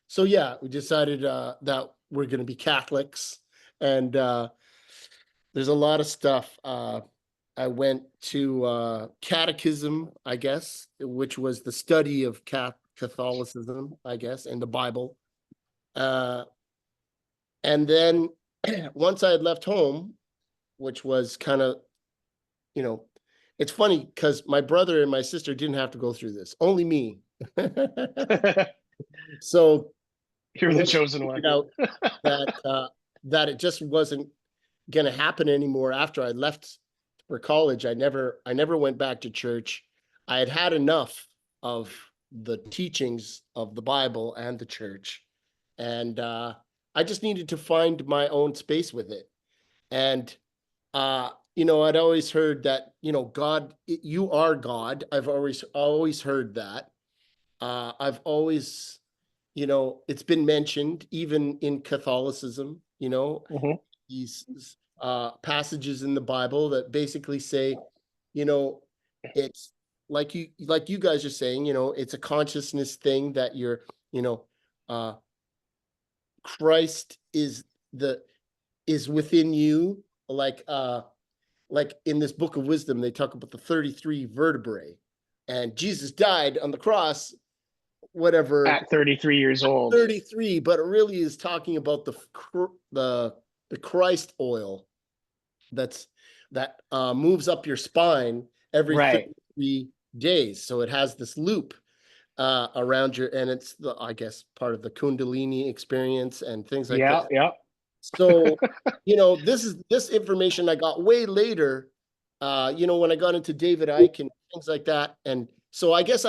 so, yeah, we decided that we're going to be Catholics. And there's a lot of stuff. I went to catechism, I guess, which was the study of Catholicism, I guess, and the Bible. Uh, and then once I had left home, which was kind of, you know, it's funny because my brother and my sister didn't have to go through this, only me. So You're the once I chosen one. figured out that that it just wasn't going to happen anymore after I left for college, I never went back to church. I had had enough of the teachings of the Bible and the church, and I just needed to find my own space with it. And you know, I'd always heard that, you know, God, you are God. I've always heard that. I've always, you know, it's been mentioned even in Catholicism, you know, Hmm. these passages in the Bible that basically say, you know, it's like you guys are saying, you know, it's a consciousness thing that you're, you know, uh, Christ is within you, like in this book of wisdom, they talk about the 33 vertebrae, and Jesus died on the cross, whatever, At 33 years old. 33, but it really is talking about the Christ oil that moves up your spine every Right. 33 days. So it has this loop around your, and it's I guess part of the Kundalini experience and things like that. Yeah. So, this information I got way later, when I got into David Icke and things like that. And so I guess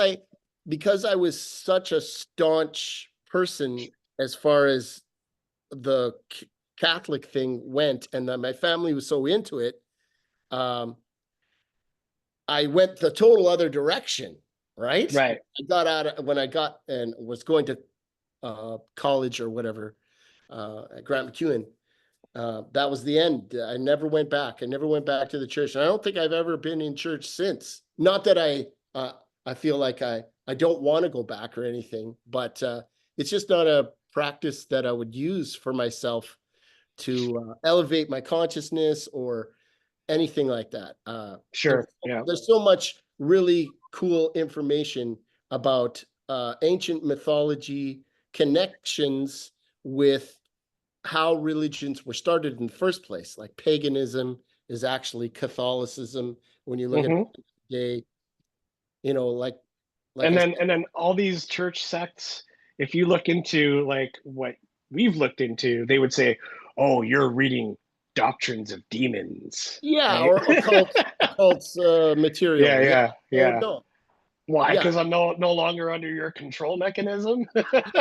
because I was such a staunch person as far as the Catholic thing went, and that my family was so into it, I went the total other direction, right? Right. When I got and was going to college or whatever at Grant MacEwan. That was the end. I never went back. I never went back to the church. And I don't think I've ever been in church since. Not that I feel like I don't want to go back or anything, but it's just not a practice that I would use for myself to elevate my consciousness or anything like that. Sure. Yeah. There's so much really cool information about ancient mythology, connections with how religions were started in the first place. Like paganism is actually Catholicism when you look at the day, and then all these church sects, if you look into like what we've looked into, they would say, oh, you're reading doctrines of demons. Yeah, right? or occult material. Yeah. No. Why? Yeah. Because I'm no longer under your control mechanism. Yeah.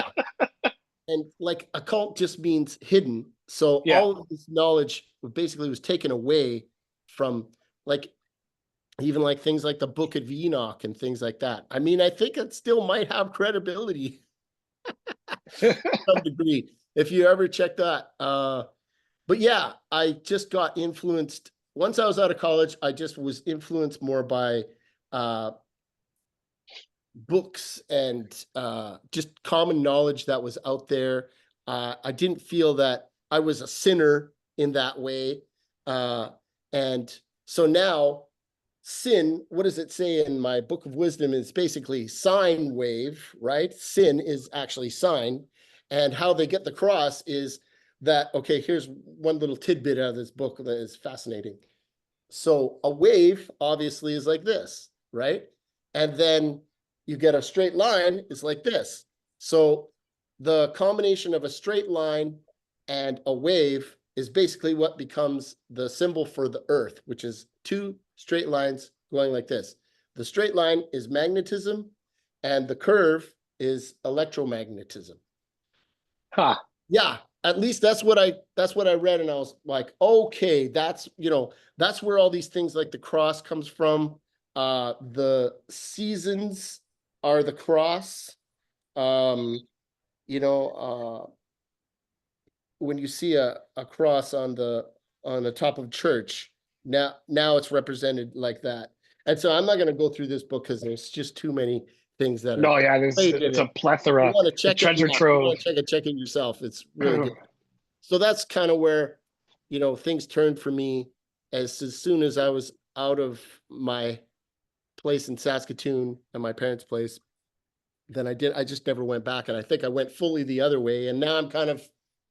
And like occult just means hidden. So all of this knowledge basically was taken away from, like, even like things like the Book of Enoch and things like that. I mean, I think it still might have credibility to some degree if you ever check that. But yeah, I just got influenced. Once I was out of college, I just was influenced more by books and just common knowledge that was out there. I didn't feel that I was a sinner in that way. And so now sin, what does it say in my book of wisdom? Is basically sine wave, right? Sin is actually sine. And how they get the cross is that, okay, here's one little tidbit out of this book that is fascinating. So a wave obviously is like this, right? And then you get a straight line is like this. So the combination of a straight line and a wave is basically what becomes the symbol for the earth, which is two straight lines going like this. The straight line is magnetism and the curve is electromagnetism. Huh. Yeah, at least that's what I read, and I was like, okay, that's where all these things like the cross comes from. The seasons are the cross. When you see a cross on the top of church, now it's represented like that. And so I'm not going to go through this book because there's just too many things that are. It's a plethora. You want to check treasure it? Yeah, trove. you want to check it yourself. It's really good. So that's kind of where things turned for me as soon as I was out of my place in Saskatoon and my parents' place. Then I just never went back, and I think I went fully the other way, and now I'm kind of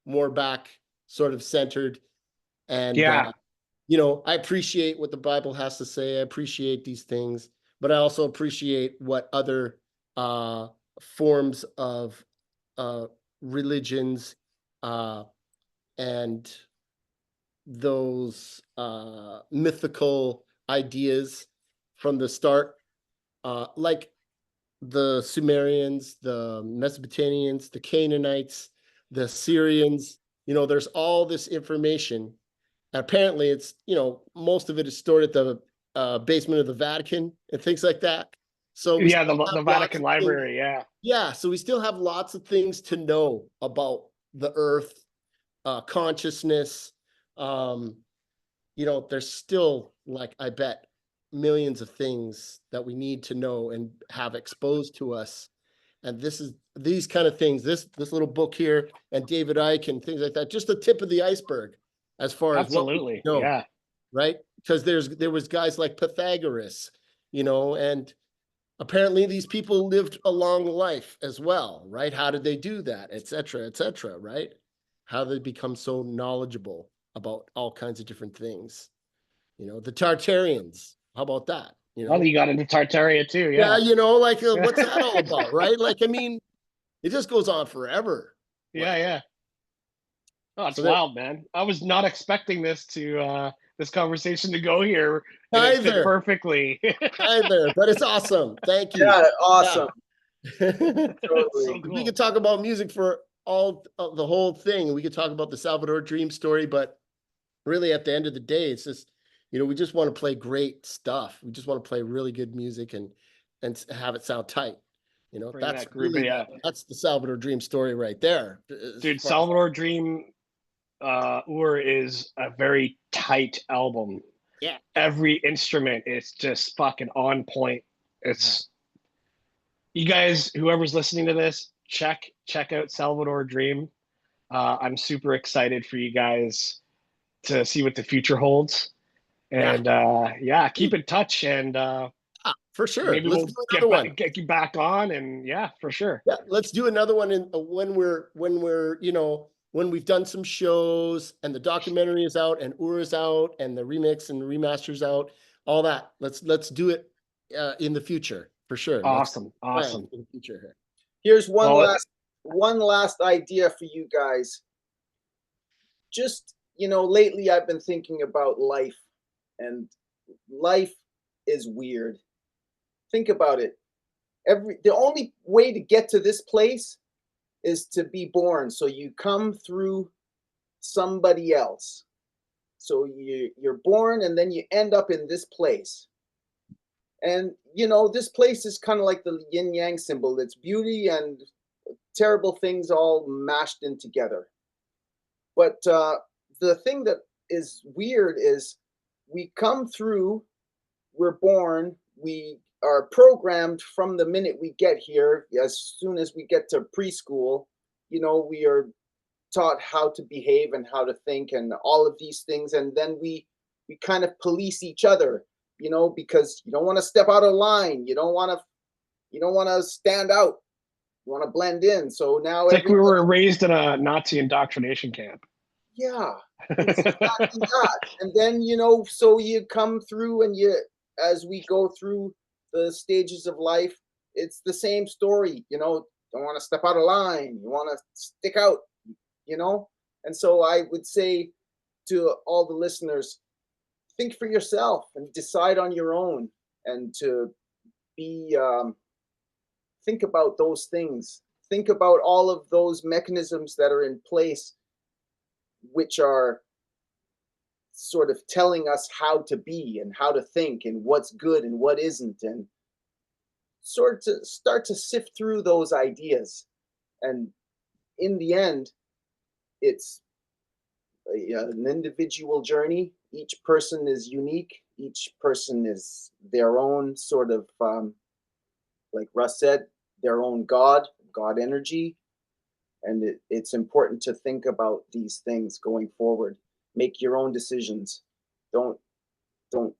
more back, sort of centered, and I appreciate what the Bible has to say. I appreciate these things, but I also appreciate what other forms of religions and those mythical ideas from the start, like the Sumerians, the Mesopotamians, the Canaanites, the Syrians. There's all this information. And apparently it's, most of it is stored at the basement of the Vatican and things like that. So the Vatican Library. Yeah. So we still have lots of things to know about the earth, consciousness. There's still, like, I bet, millions of things that we need to know and have exposed to us. And these kind of things, this little book here and David Icke and things like that, just the tip of the iceberg as far as what we Absolutely. know, Yeah. right? Because there was guys like Pythagoras, and apparently these people lived a long life as well, right? How did they do that, et cetera, right? How they become so knowledgeable about all kinds of different things. The Tartarians, how about that? Well, you got into Tartaria too. Yeah, Yeah. like what's that all about, right? Like, I mean, it just goes on forever. Yeah. Yeah. Oh, it's So wild, man. I was not expecting this conversation to go here, and it fit either, perfectly. but it's awesome. Thank you. Yeah, awesome. Yeah. Totally. So We cool. could talk about music for the whole thing. We could talk about the Salvador Dream story, but really at the end of the day, it's just, we just want to play great stuff. We just want to play really good music and have it sound tight. Bring That's that groove, really, yeah. that's the Salvador Dream story right there. Dude, Salvador Dream is a very tight album. Yeah. Every instrument is just fucking on point. It's You guys, whoever's listening to this, check out Salvador Dream. I'm super excited for you guys to see what the future holds. And keep in touch, and for sure. maybe Let's we'll do another one. get you back on, and yeah, for sure. Yeah, let's do another one when we're when we've done some shows and the documentary is out and Ura's out and the remix and the remasters out, all that. Let's do it in the future for sure. Awesome. In the future here. Here's one last idea for you guys. Just, lately I've been thinking about life, and life is weird. Think about it. The only way to get to this place is to be born. So you come through somebody else. So you're born and then you end up in this place. And, this place is kind of like the yin yang symbol. It's beauty and terrible things all mashed in together. But the thing that is weird is we come through, we're born, we are programmed from the minute we get here. As soon as we get to preschool, we are taught how to behave and how to think and all of these things. And then we kind of police each other, because you don't want to step out of line. You don't want to stand out. You want to blend in. So now it's like we were raised in a Nazi indoctrination camp. Yeah, it's exactly that. And then, so you come through and as we go through the stages of life, it's the same story, don't want to step out of line. You want to stick out, And so I would say to all the listeners, think for yourself and decide on your own, and to think about those things. Think about all of those mechanisms that are in place, which are sort of telling us how to be and how to think and what's good and what isn't, and sort of start to sift through those ideas. And in the end, it's an individual journey. Each person is unique. Each person is their own sort of, like Russ said, their own God energy. And it's important to think about these things going forward. Make your own decisions. Don't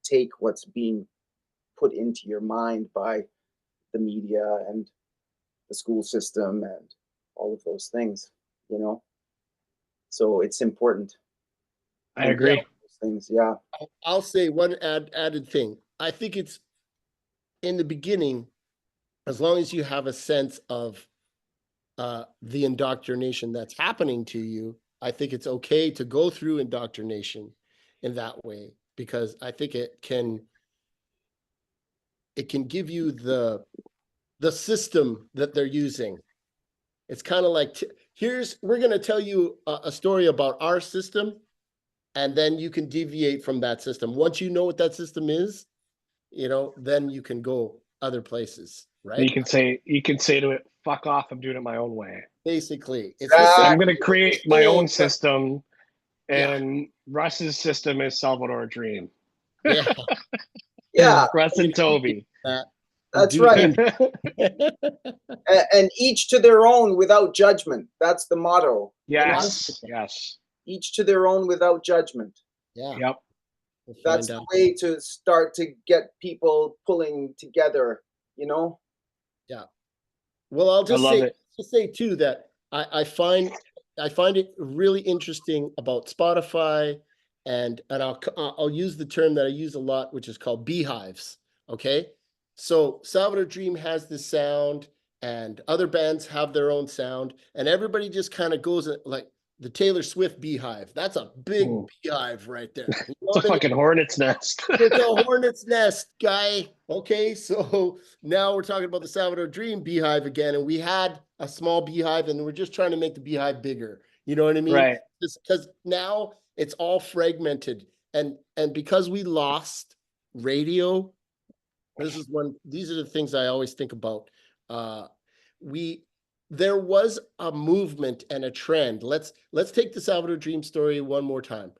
take what's being put into your mind by the media and the school system and all of those things, So it's important. I agree. Those things, yeah. I'll say one added thing. I think it's in the beginning, as long as you have a sense of the indoctrination that's happening to you, I think it's okay to go through indoctrination in that way, because I think it can give you the system that they're using. It's kind of like, we're going to tell you a story about our system, and then you can deviate from that system. Once you know what that system is, then you can go other places, right? You can say to it, fuck off, I'm doing it my own way. Basically, I'm going to create my own system, and Russ's system is Salvador Dream. Yeah. Yeah. Russ and Toby. That's do right. that. And each to their own without judgment. That's the motto. Yes. Yes. Each to their own without judgment. Yeah. Yep. We'll That's find the out. way to start to get people pulling together, you know? Yeah. Well, I'll I just love say it. too that I find it really interesting about Spotify, and I'll use the term that I use a lot, which is called beehives. Okay, so Salvador Dream has this sound, and other bands have their own sound, and everybody just kind of goes like the Taylor Swift beehive. That's a big beehive right there. You know It's a what I mean? fucking hornet's nest. It's a hornet's nest, guy. Okay, so now we're talking about the Salvador Dream beehive again, and we had a small beehive, and we're just trying to make the beehive bigger. You know what I mean? Right. Because now it's all fragmented, and because we lost radio, these are the things I always think about. We There was a movement and a trend. Let's take the Salvador Dream story one more time.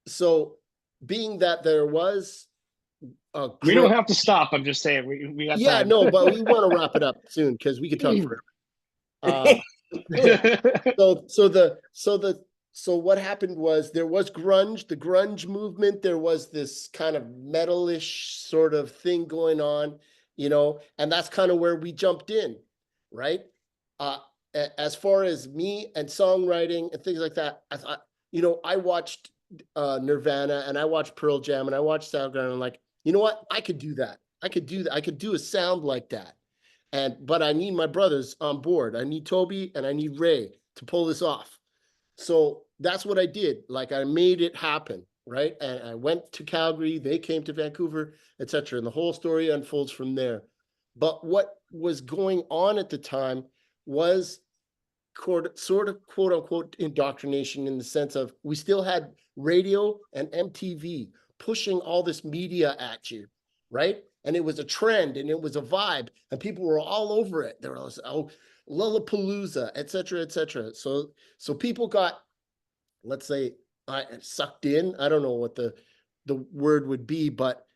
So, being that there was a We don't have to stop. I'm just saying we got yeah, time. no, but we want to wrap it up soon because we could talk forever. So what happened was there was grunge, the grunge movement. There was this kind of metalish sort of thing going on, and that's kind of where we jumped in, right? Uh, as far as me and songwriting and things like that, I thought, I watched Nirvana, and I watched Pearl Jam, and I watched Soundgarden, and I'm like, you know what? I could do that. I could do that. I could do a sound like that. But I need my brothers on board. I need Toby and I need Ray to pull this off. So that's what I did. Like, I made it happen, right? And I went to Calgary, they came to Vancouver, etc. And the whole story unfolds from there. But what was going on at the time was sort of quote unquote indoctrination, in the sense of we still had radio and MTV pushing all this media at you, right? And it was a trend and it was a vibe, and people were all over it. There was Lollapalooza, etc., etc. So people got, let's say, sucked in. I don't know what the word would be, but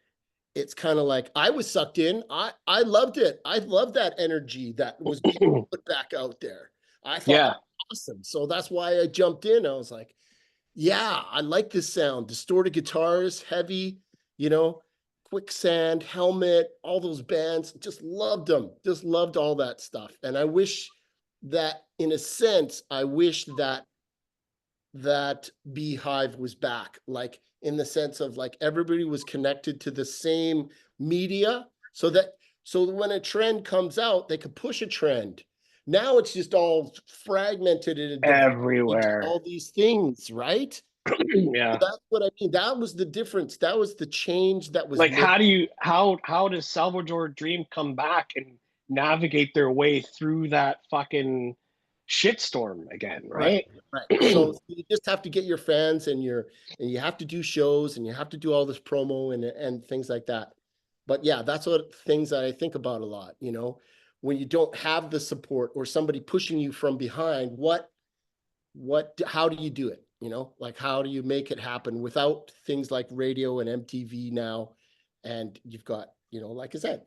it's kind of like I was sucked in. I loved it. I loved that energy that was being put back out there. I thought Yeah. that was awesome. So that's why I jumped in. I was like, yeah, I like this sound. Distorted guitars, heavy, Quicksand, Helmet, all those bands. Just loved them. Just loved all that stuff. And I wish that, in a sense, that beehive was back, like in the sense of like everybody was connected to the same media, so when a trend comes out, they could push a trend. Now it's just all fragmented and into Everywhere. all these things, right? Yeah. That's what I mean. That was the difference. That was the change that was Like, made. how does Salvador Dream come back and navigate their way through that fucking shitstorm again, right? Right. So you just have to get your fans, and you have to do shows, and you have to do all this promo and things like that. But yeah, that's what things that I think about a lot, when you don't have the support or somebody pushing you from behind, how do you do it? Like, how do you make it happen without things like radio and MTV now? And you've got, like I said,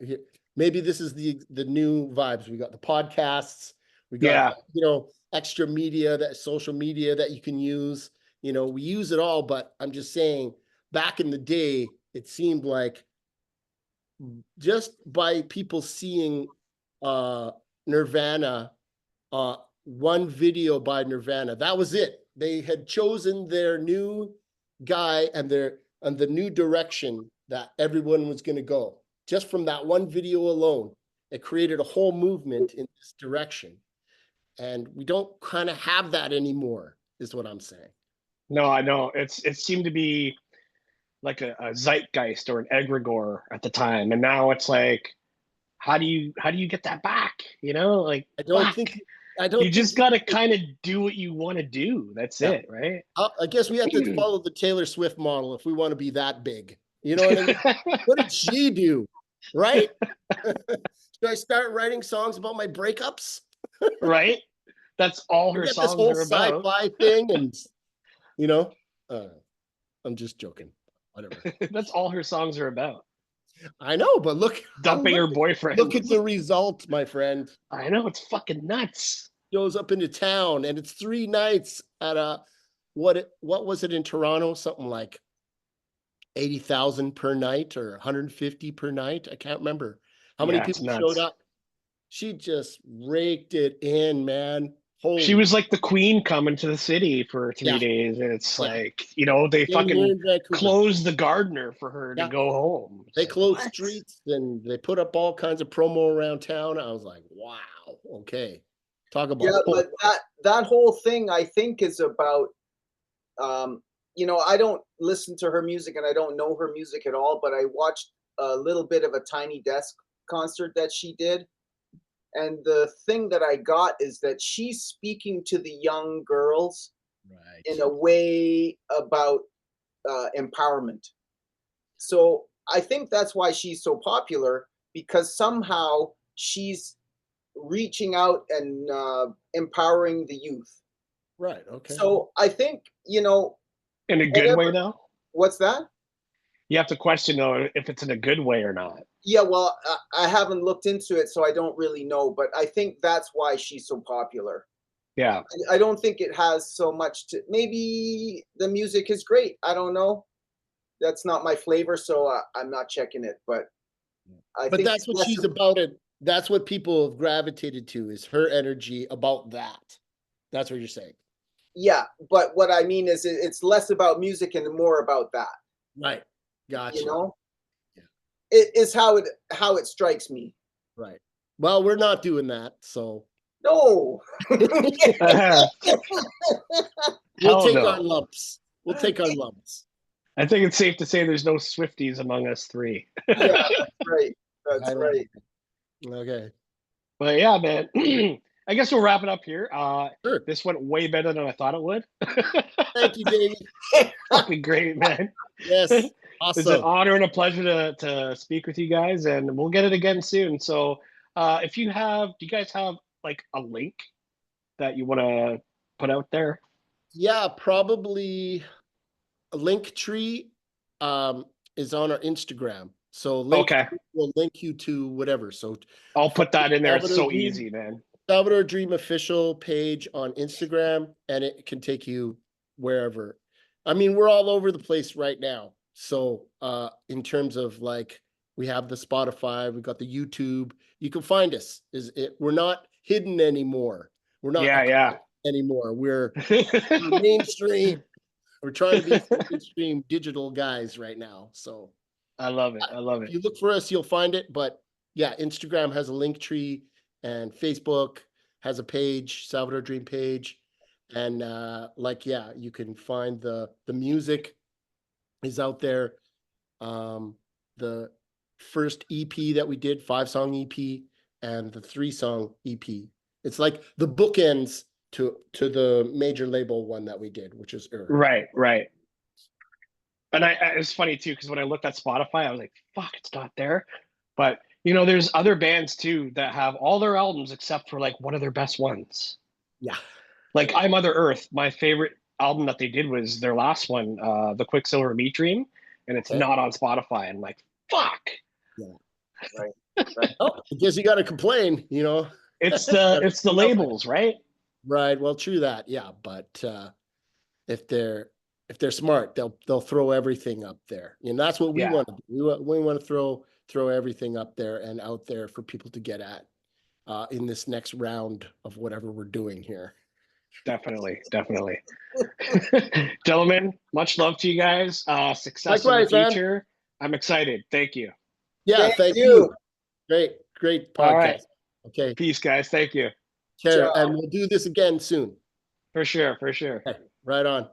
maybe this is the new vibes. We got the podcasts, we got, Yeah. extra media, that social media that you can use. We use it all, but I'm just saying, back in the day, it seemed like just by people seeing Nirvana, one video by Nirvana, that was it. They had chosen their new guy and the new direction that everyone was going to go. Just from that one video alone, it created a whole movement in this direction. And we don't kind of have that anymore, is what I'm saying. No, I know. It seemed to be like a zeitgeist or an egregore at the time, and now it's like, how do you get that back? Like, I don't fuck. think You just got to kind of do what you want to do. That's it, right? I guess we have to follow the Taylor Swift model if we want to be that big. You know what I mean? What did she do? Right? Should I start writing songs about my breakups? Right? That's all her Get this songs whole are about. sci-fi thing, and I'm just joking. Whatever. That's all her songs are about. I know, but look, dumping her look boyfriend. at the result, my friend. I know, it's fucking nuts. Goes up into town, and it's 3 nights at a what was it in Toronto? Something like 80,000 per night or 150 per night. I can't remember how many Yeah, it's people showed nuts. up. She just raked it in, man. She Holy, was like the queen coming to the city for three yeah, days, and it's yeah. like, you know, they Same here fucking in Vancouver. closed the gardener for her to Yeah, go home. It's they like, closed what? streets and they put up all kinds of promo around town. I was like, wow, okay. Talk Yeah, about but that whole thing I think is about you know, I don't listen to her music and I don't know her music at all, but I watched a little bit of a Tiny Desk concert that she did. And the thing that I got is that she's speaking to the young girls in right. a way about empowerment. So I think that's why she's so popular, because somehow she's reaching out and empowering the youth. Right. Okay. So I think, you know, In a good way, whatever. though? What's that? You have to question, though, if it's in a good way or not. Yeah, well, I haven't looked into it, so I don't really know. But I think that's why she's so popular. Yeah, I don't think it has so much to. Maybe the music is great. I don't know. That's not my flavor, so I'm not checking it. But I But think that's it's what less. she's about. It. That's what people have gravitated to is her energy about that. That's what you're saying. Yeah, but what I mean is, it's less about music and more about that. Right. You Gotcha. know, Yeah. it is how it strikes me. Right. Well, we're not doing that, so No. we'll hell take our no. lumps. We'll take our lumps. I think it's safe to say there's no Swifties among us three. Yeah, that's right. That's I know. right. Okay. But yeah, man. I guess we'll wrap it up here. Sure. This went way better than I thought it would. Thank you, Davey. Fucking great, man. Yes. It's an Awesome. honor and a pleasure to speak with you guys, and we'll get it again soon. So, if you have, do you guys have like a link that you want to put out there? Yeah, probably a link tree is on our Instagram. So Okay, will link you to whatever. So I'll put that in there. It's Salvador so Dream, easy, man. Salvador Dream official page on Instagram, and it can take you wherever. I mean, we're all over the place right now. So in terms of like we have the Spotify, we've got the YouTube. You can find us. We're not hidden anymore. We're not Yeah, yeah. anymore. We're mainstream. We're trying to be mainstream digital guys right now. So I love it. I love if it. you look for us, you'll find it. But yeah, Instagram has a link tree and Facebook has a page, Salvador Dream page. And yeah, you can find the music is out there. The first EP that we did, 5-song EP, and the 3-song EP. It's like the bookends to the major label one that we did, which is Right, right. And it's funny too, because when I looked at Spotify, I was like, fuck, it's not there. But you know, there's other bands too that have all their albums except for like one of their best ones. Yeah. Like I Mother Earth, my favorite album that they did was their last one, the Quicksilver Meat Dream, and it's Okay. not on Spotify. I'm like, fuck. Yeah. Right. Right. Oh, I guess you got to complain, you know. It's the labels, right? Right. Well, true that. Yeah, but if they're smart, they'll throw everything up there. And that's what we Yeah, want to do. We want to throw everything up there and out there for people to get at in this next round of whatever we're doing here. definitely, definitely. Gentlemen, much love to you guys. Success Likewise, in the man. future. I'm excited. Thank you. Yeah, thank you. Great All podcast. right. Okay. Peace, guys. Thank you. Care. Ciao. And we'll do this again soon. For sure, for sure. Okay. Right on.